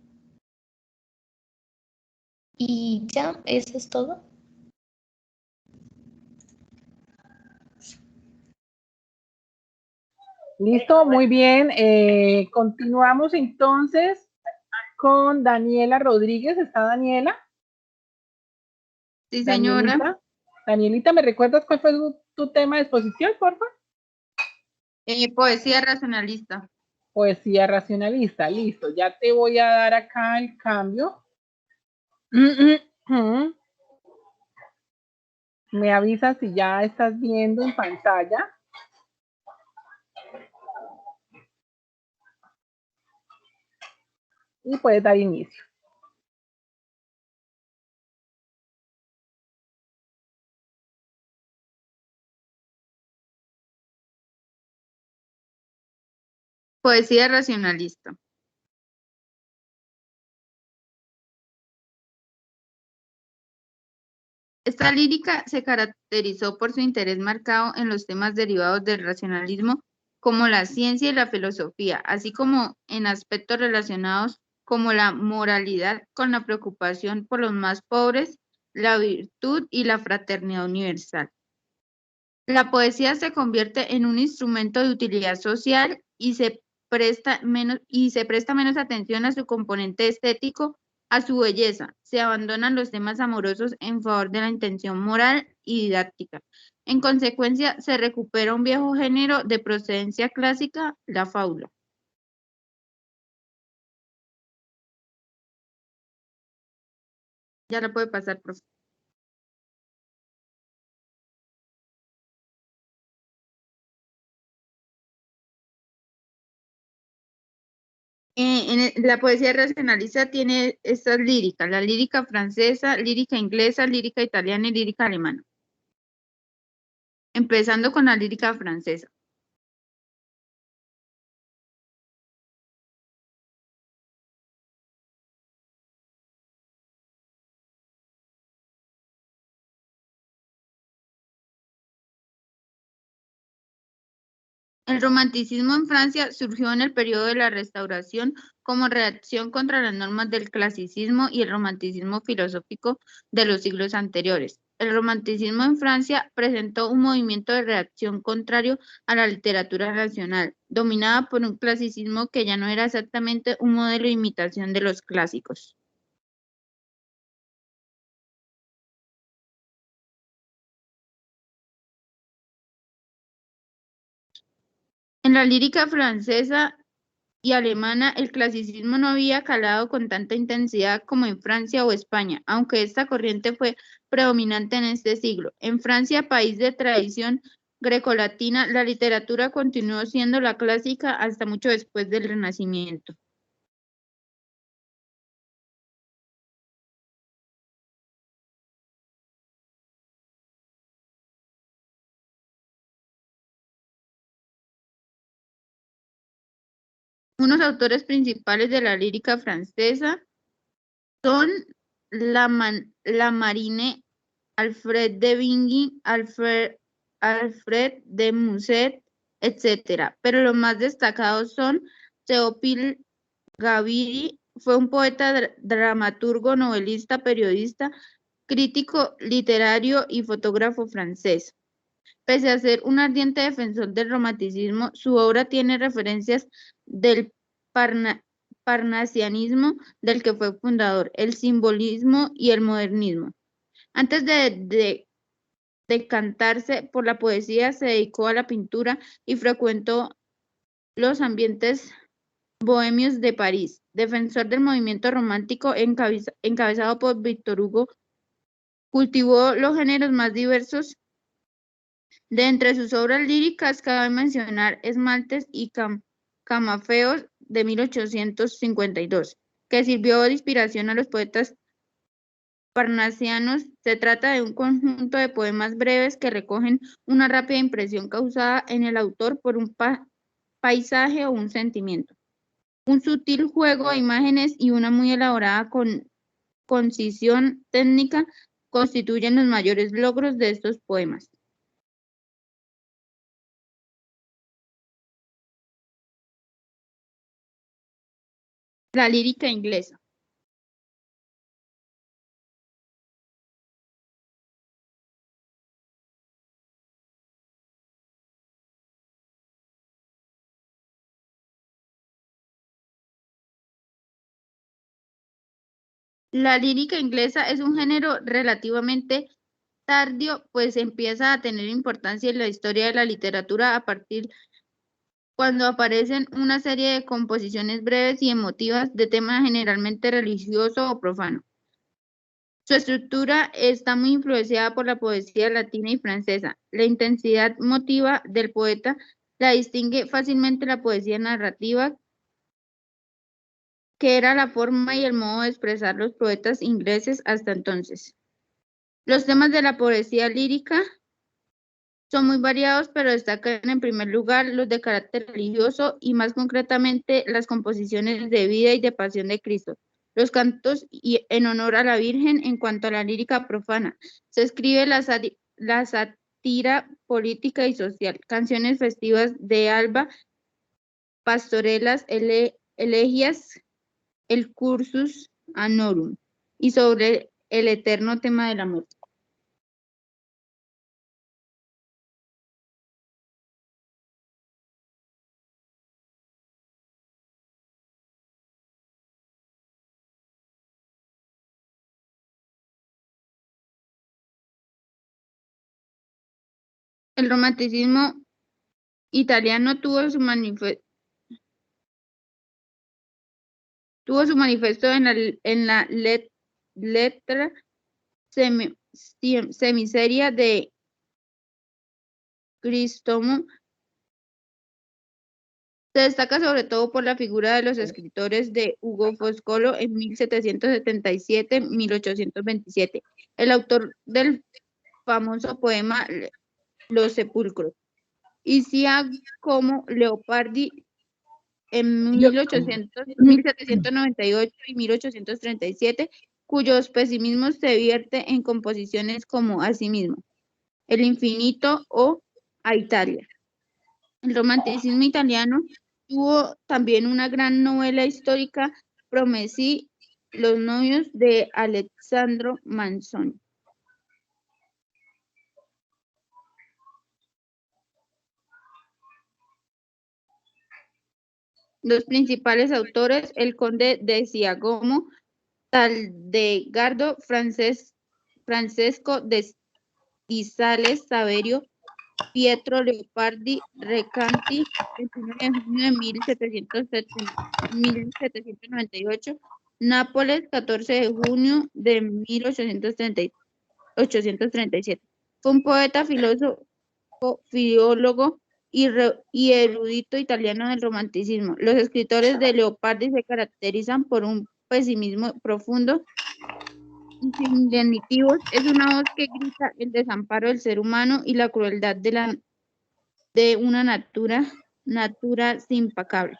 Y ya, eso es todo. Listo, muy bien. Continuamos entonces con Daniela Rodríguez. ¿Está Daniela? Sí, señora. Danielita, ¿me recuerdas cuál fue tu tema de exposición, por favor? Poesía racionalista. Poesía racionalista, listo. Ya te voy a dar acá el cambio. Me avisas si ya estás viendo en pantalla. Y puedes dar inicio. Poesía racionalista. Esta lírica se caracterizó por su interés marcado en los temas derivados del racionalismo, como la ciencia y la filosofía, así como en aspectos relacionados como la moralidad, con la preocupación por los más pobres, la virtud y la fraternidad universal. La poesía se convierte en un instrumento de utilidad social y se presta menos atención a su componente estético, a su belleza. Se abandonan los temas amorosos en favor de la intención moral y didáctica. En consecuencia, se recupera un viejo género de procedencia clásica, la fábula. Ya la puede pasar, profe. La poesía racionalista tiene estas líricas: la lírica francesa, lírica inglesa, lírica italiana y lírica alemana. Empezando con la lírica francesa. El romanticismo en Francia surgió en el periodo de la Restauración como reacción contra las normas del clasicismo y el romanticismo filosófico de los siglos anteriores. El romanticismo en Francia presentó un movimiento de reacción contrario a la literatura racional, dominada por un clasicismo que ya no era exactamente un modelo de imitación de los clásicos. En la lírica francesa y alemana, el clasicismo no había calado con tanta intensidad como en Francia o España, aunque esta corriente fue predominante en este siglo. En Francia, país de tradición grecolatina, la literatura continuó siendo la clásica hasta mucho después del Renacimiento. Unos autores principales de la lírica francesa son Lamartine, Alfred de Vigny, Alfred de Musset, etc. Pero los más destacados son Théophile Gaviry, fue un poeta, dramaturgo, novelista, periodista, crítico literario y fotógrafo francés. Pese a ser un ardiente defensor del romanticismo, su obra tiene referencias del parnasianismo, del que fue fundador, el simbolismo y el modernismo. Antes de decantarse por la poesía, se dedicó a la pintura y frecuentó los ambientes bohemios de París. Defensor del movimiento romántico encabezado por Víctor Hugo, cultivó los géneros más diversos. De entre sus obras líricas cabe mencionar Esmaltes y Camafeos de 1852, que sirvió de inspiración a los poetas parnasianos. Se trata de un conjunto de poemas breves que recogen una rápida impresión causada en el autor por un paisaje o un sentimiento. Un sutil juego de imágenes y una muy elaborada concisión técnica constituyen los mayores logros de estos poemas. La lírica inglesa. La lírica inglesa es un género relativamente tardío, pues empieza a tener importancia en la historia de la literatura a partir cuando aparecen una serie de composiciones breves y emotivas de tema generalmente religioso o profano. Su estructura está muy influenciada por la poesía latina y francesa. La intensidad emotiva del poeta la distingue fácilmente la poesía narrativa, que era la forma y el modo de expresar los poetas ingleses hasta entonces. Los temas de la poesía lírica son muy variados, pero destacan en primer lugar los de carácter religioso y más concretamente las composiciones de vida y de pasión de Cristo. Los cantos en honor a la Virgen. En cuanto a la lírica profana, se escribe la sátira política y social, canciones festivas de alba, pastorelas, elegías, el cursus honorum, y sobre el eterno tema del amor. El romanticismo italiano tuvo su manifiesto en la letra semiseria de Crisostomo. Se destaca sobre todo por la figura de los escritores de Ugo Foscolo en 1777-1827, el autor del famoso poema Los sepulcros, y Giacomo Leopardi en 1798 y 1837, cuyos pesimismos se vierte en composiciones como Asimismo, El infinito o A Italia. El romanticismo italiano tuvo también una gran novela histórica, Promessi, Los novios de Alessandro Manzoni. Los principales autores, el conde de Giacomo, Taldegardo, Francesco di Sales Saverio, Pietro Leopardi, Recanati, 21 de junio de 1798, Nápoles, 14 de junio de 1837. Fue un poeta, filósofo, filólogo y erudito italiano del romanticismo. Los escritores de Leopardi se caracterizan por un pesimismo profundo y sin lenitivos. Es una voz que grita el desamparo del ser humano y la crueldad de una natura impacable,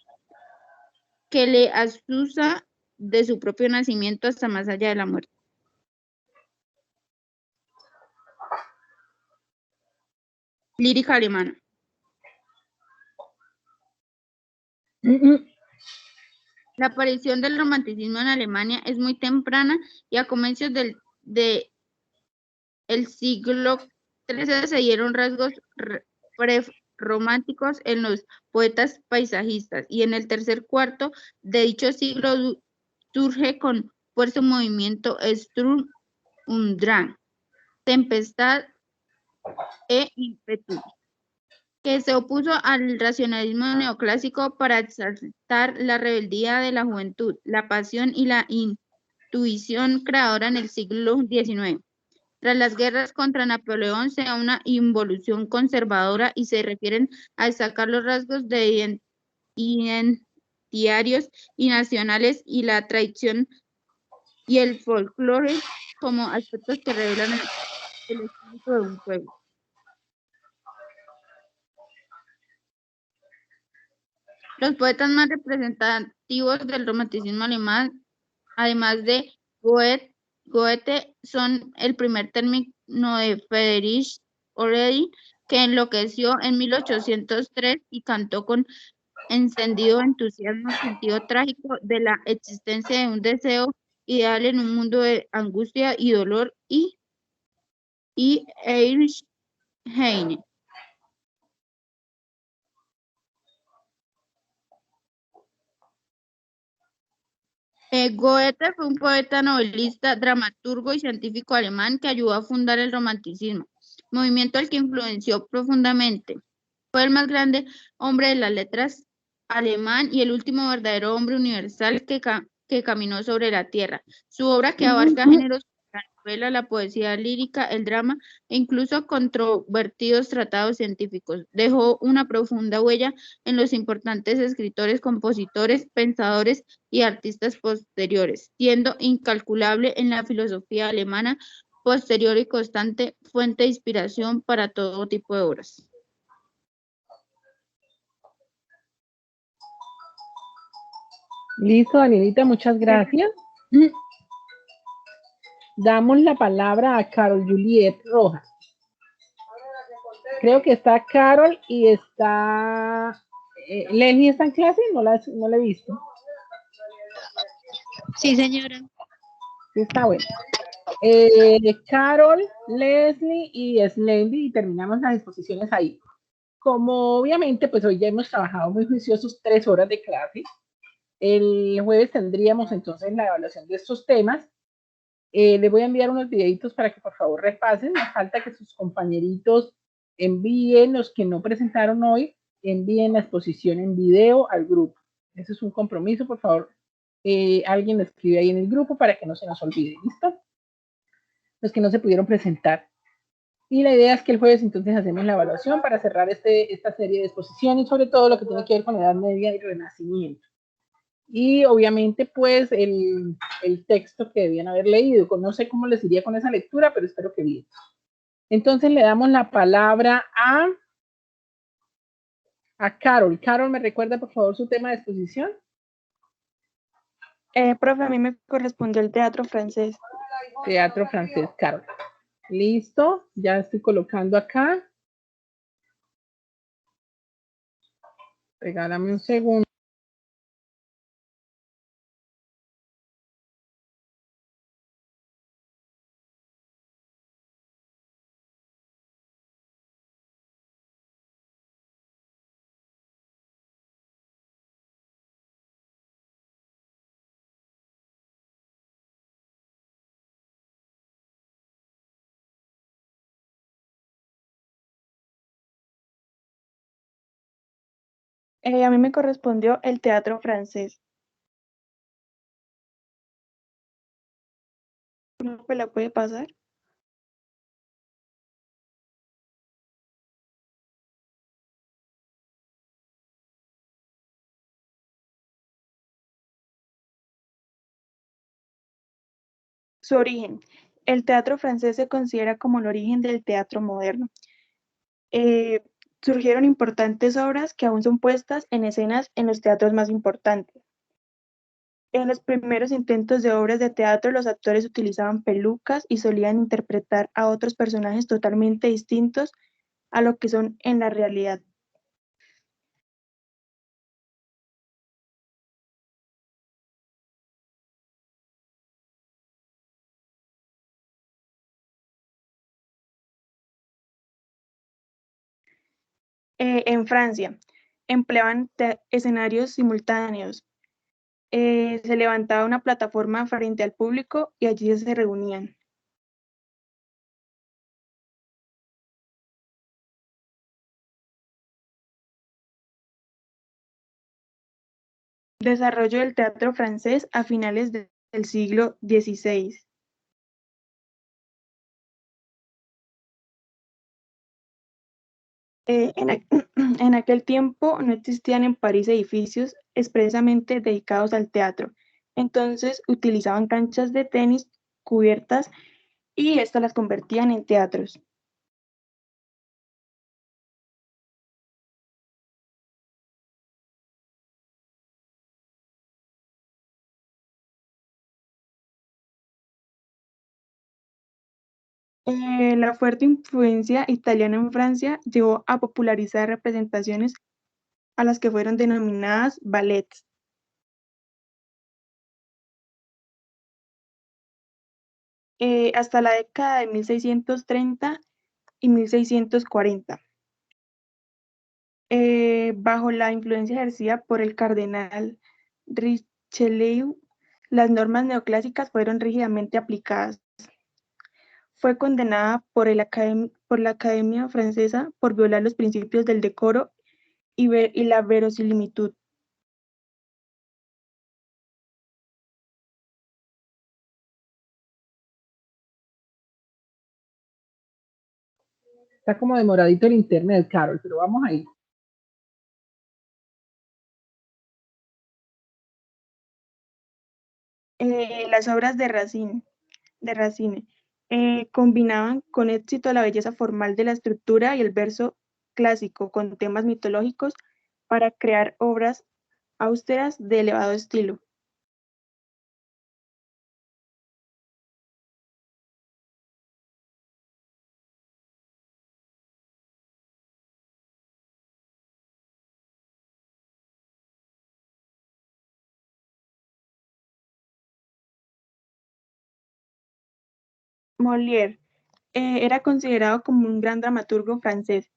que le asusa de su propio nacimiento hasta más allá de la muerte. Lírica alemana. La aparición del romanticismo en Alemania es muy temprana y a comienzos del siglo XIII se dieron rasgos prerrománticos en los poetas paisajistas, y en el tercer cuarto de dicho siglo surge con fuerza un movimiento Sturm und Drang, tempestad e ímpetu, que se opuso al racionalismo neoclásico para exaltar la rebeldía de la juventud, la pasión y la intuición creadora en el siglo XIX. Tras las guerras contra Napoleón se da una involución conservadora y se refieren a destacar los rasgos de identitarios y nacionales y la tradición y el folclore como aspectos que revelan el espíritu de un pueblo. Los poetas más representativos del romanticismo alemán, además de Goethe, son el primer término de Friedrich Hölderlin, que enloqueció en 1803 y cantó con encendido entusiasmo el sentido trágico de la existencia de un deseo ideal en un mundo de angustia y dolor, y Heinrich Heine. Goethe fue un poeta, novelista, dramaturgo y científico alemán que ayudó a fundar el romanticismo, movimiento al que influenció profundamente. Fue el más grande hombre de las letras alemán y el último verdadero hombre universal que caminó sobre la tierra. Su obra, que abarca géneros como la novela, la poesía lírica, el drama e incluso controvertidos tratados científicos, dejó una profunda huella en los importantes escritores, compositores, pensadores y artistas posteriores, siendo incalculable en la filosofía alemana posterior y constante fuente de inspiración para todo tipo de obras. Listo, Danielita, muchas gracias. Damos la palabra a Carol Juliet Rojas. Creo que está Carol y está... ¿Lenny está en clase? No la he visto. Sí, señora. Sí, está bueno. Carol, Leslie y Slendy, y terminamos las exposiciones ahí. Como obviamente, pues hoy ya hemos trabajado muy juiciosos 3 horas de clase. El jueves tendríamos entonces la evaluación de estos temas. Les voy a enviar unos videitos para que por favor repasen. Me falta que sus compañeritos envíen, los que no presentaron hoy, envíen la exposición en video al grupo. Eso es un compromiso, por favor. Alguien lo escribe ahí en el grupo para que no se nos olvide, ¿listo? Los que no se pudieron presentar. Y la idea es que el jueves entonces hacemos la evaluación para cerrar esta serie de exposiciones, sobre todo lo que tiene que ver con la Edad Media y el Renacimiento. Y obviamente pues el texto que debían haber leído. No sé cómo les iría con esa lectura, pero espero que bien. Entonces le damos la palabra a Carol. Carol, ¿me recuerda por favor su tema de exposición? Profe, a mí me correspondió el teatro francés. Teatro francés, Carol. Listo, ya estoy colocando acá. Regálame un segundo. A mí me correspondió el teatro francés. ¿No me la puede pasar? Su origen. El teatro francés se considera como el origen del teatro moderno. Eh, Surgieron importantes obras que aún son puestas en escenas en los teatros más importantes. En los primeros intentos de obras de teatro, los actores utilizaban pelucas y solían interpretar a otros personajes totalmente distintos a lo que son en la realidad. En Francia, empleaban escenarios simultáneos. Se levantaba una plataforma frente al público y allí se reunían. Desarrollo del teatro francés a finales del siglo XVI. En aquel tiempo no existían en París edificios expresamente dedicados al teatro, entonces utilizaban canchas de tenis cubiertas y estas las convertían en teatros. La fuerte influencia italiana en Francia llevó a popularizar representaciones a las que fueron denominadas ballets. Hasta la década de 1630 y 1640. Bajo la influencia ejercida por el cardenal Richelieu, las normas neoclásicas fueron rígidamente aplicadas. Fue condenada por la Academia Francesa por violar los principios del decoro y la verosimilitud. Está como demoradito el internet, Carol, pero vamos a ir. Las obras de Racine combinaban con éxito la belleza formal de la estructura y el verso clásico con temas mitológicos para crear obras austeras de elevado estilo. Molière era considerado como un gran dramaturgo francés.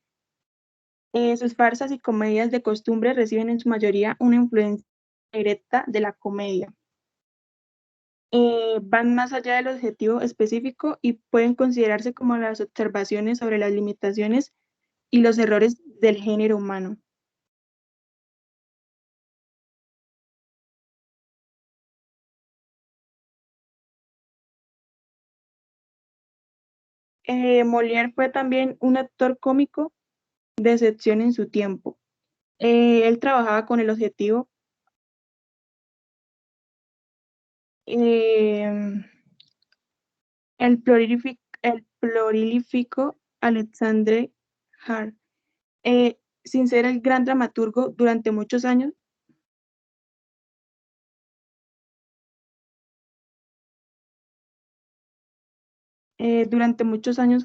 Sus farsas y comedias de costumbre reciben en su mayoría una influencia directa de la comedia. Van más allá del objetivo específico y pueden considerarse como las observaciones sobre las limitaciones y los errores del género humano. Molière fue también un actor cómico de excepción en su tiempo. Él trabajaba con el objetivo el prolífico Alexandre Hart. Sin ser el gran dramaturgo durante muchos años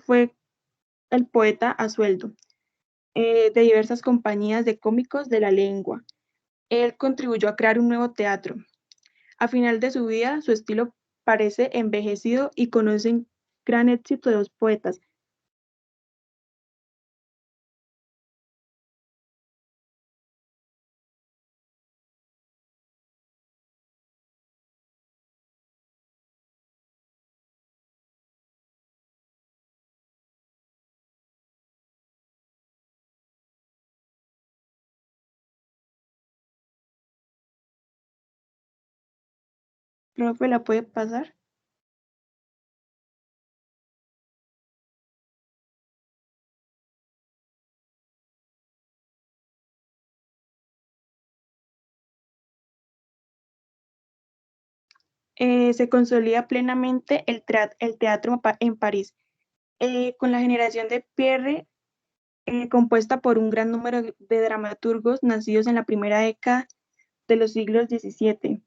fue el poeta a sueldo. de diversas compañías de cómicos de la lengua. Él contribuyó a crear un nuevo teatro. A final de su vida, su estilo parece envejecido y conoce gran éxito de los poetas. Profe, ¿la puede pasar? Se consolida plenamente el teatro en París, con la generación de Pierre, compuesta por un gran número de dramaturgos nacidos en la primera década de los siglos XVII.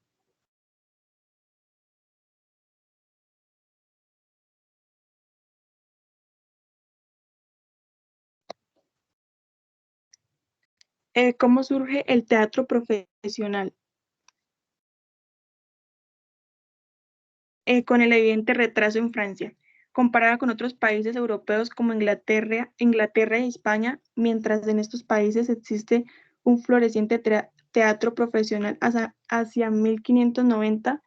¿Cómo surge el teatro profesional? Con el evidente retraso en Francia, comparada con otros países europeos como Inglaterra y España, mientras en estos países existe un floreciente teatro profesional hacia 1590,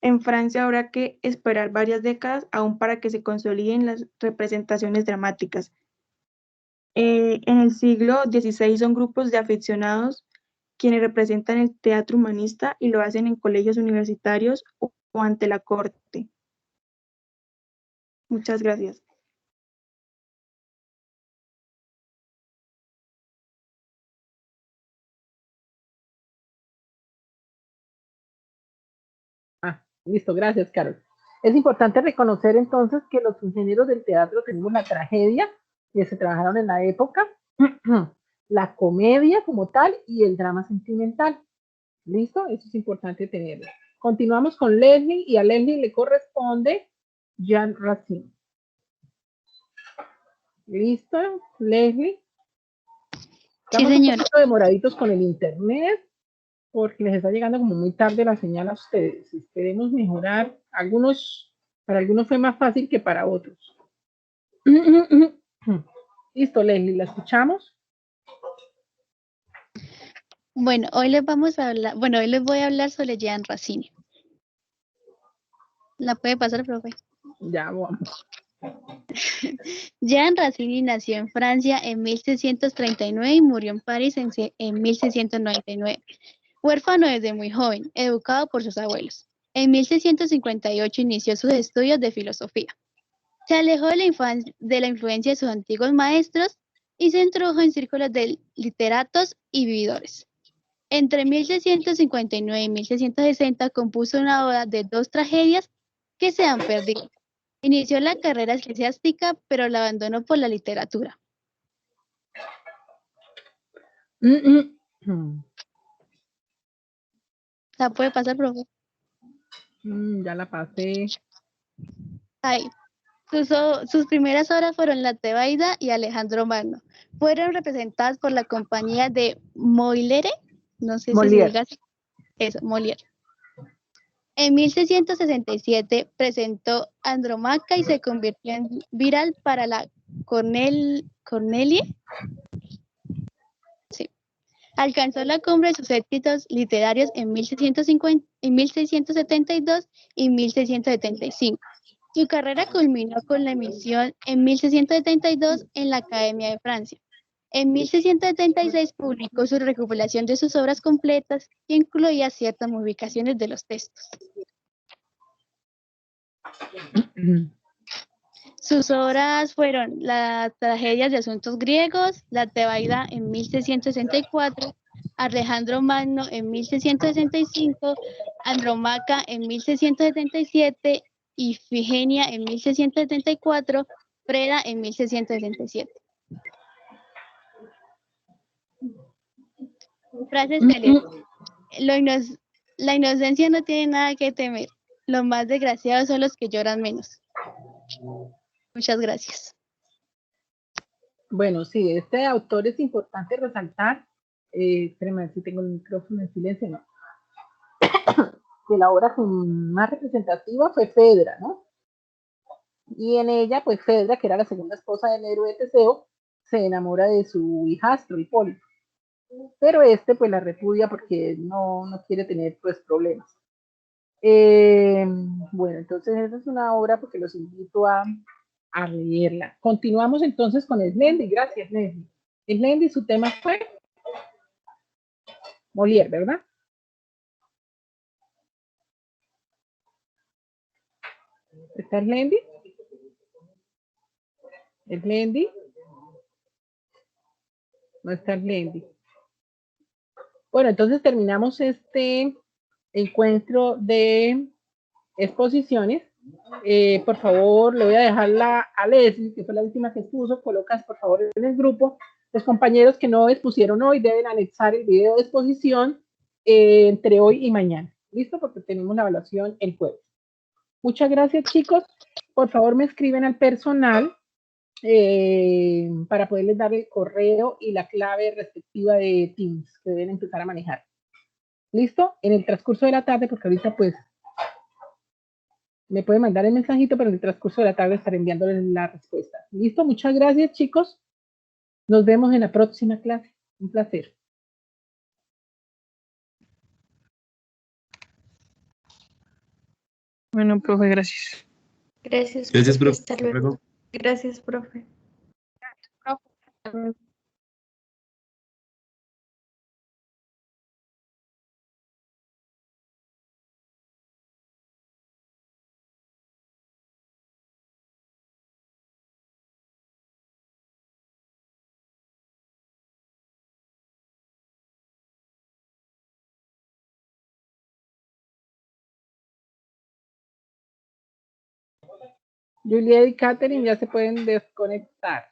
en Francia habrá que esperar varias décadas aún para que se consoliden las representaciones dramáticas. En el siglo XVI son grupos de aficionados quienes representan el teatro humanista y lo hacen en colegios universitarios o ante la corte. Muchas gracias. Listo, gracias, Carol. Es importante reconocer entonces que los géneros del teatro tenemos la tragedia, que se trabajaron en la época, la comedia como tal y el drama sentimental. ¿Listo? Eso es importante tenerlo. Continuamos con Leslie y a Leslie le corresponde Jean Racine. ¿Listo, Leslie? Estamos un poquito demoraditos con el internet porque les está llegando como muy tarde la señal a ustedes. Esperemos mejorar. Para algunos fue más fácil que para otros. Listo, Leslie, ¿la escuchamos? Bueno, hoy les voy a hablar sobre Jean Racine. ¿La puede pasar, profe? Ya vamos. Jean Racine nació en Francia en 1639 y murió en París en 1699. Huérfano desde muy joven, educado por sus abuelos. En 1658 inició sus estudios de filosofía. Se alejó de la influencia de sus antiguos maestros y se introdujo en círculos de literatos y vividores. Entre 1659 y 1660 compuso una obra de 2 tragedias que se han perdido. Inició la carrera eclesiástica, pero la abandonó por la literatura. ¿La puede pasar, profe? Ya la pasé. Ahí. Sus primeras obras fueron La Tebaida y Alejandro Magno. Fueron representadas por la compañía de Molière, no sé si se diga así. Eso, Molière. En 1667 presentó Andromaca y se convirtió en viral para la Corneille. Sí. Alcanzó la cumbre de sus éxitos literarios en 1672 y 1675. Su carrera culminó con la emisión en 1672 en la Academia de Francia. En 1676 publicó su recopilación de sus obras completas, que incluía ciertas modificaciones de los textos. Sus obras fueron las tragedias de asuntos griegos, La Tebaida en 1664, Alejandro Magno en 1665, Andromaca en 1677, Ifigenia en 1674, Freda en 1677. Frases celestes. La inocencia no tiene nada que temer. Los más desgraciados son los que lloran menos. Muchas gracias. Bueno, sí, este autor es importante resaltar, espérame a ver si tengo el micrófono en silencio, no, que la obra más representativa fue Fedra, ¿no? Y en ella, pues Fedra, que era la segunda esposa del héroe Teseo, se enamora de su hijastro, Hipólito. Pero este, pues la repudia porque no quiere tener, pues, problemas. Bueno, entonces esa es una obra porque los invito a leerla. Continuamos entonces con Slendy. Gracias, Leslie. Slendy, su tema fue Molière, ¿verdad? ¿Está Slendy? ¿Slendy? No está Slendy. Bueno, entonces terminamos este encuentro de exposiciones. Por favor, le voy a dejar a Leslie, que fue la última que expuso, colocas por favor en el grupo. Los compañeros que no expusieron hoy deben anexar el video de exposición entre hoy y mañana. ¿Listo? Porque tenemos la evaluación el jueves. Muchas gracias, chicos. Por favor, me escriben al personal para poderles dar el correo y la clave respectiva de Teams que deben empezar a manejar. ¿Listo? En el transcurso de la tarde, porque ahorita pues me puede mandar el mensajito, pero en el transcurso de la tarde estaré enviándoles la respuesta. ¿Listo? Muchas gracias, chicos. Nos vemos en la próxima clase. Un placer. Bueno, profe, gracias. Gracias, Gracias, profe. profe. Hasta Hasta luego. luego. Gracias, profe. Juliet y Katherine ya se pueden desconectar.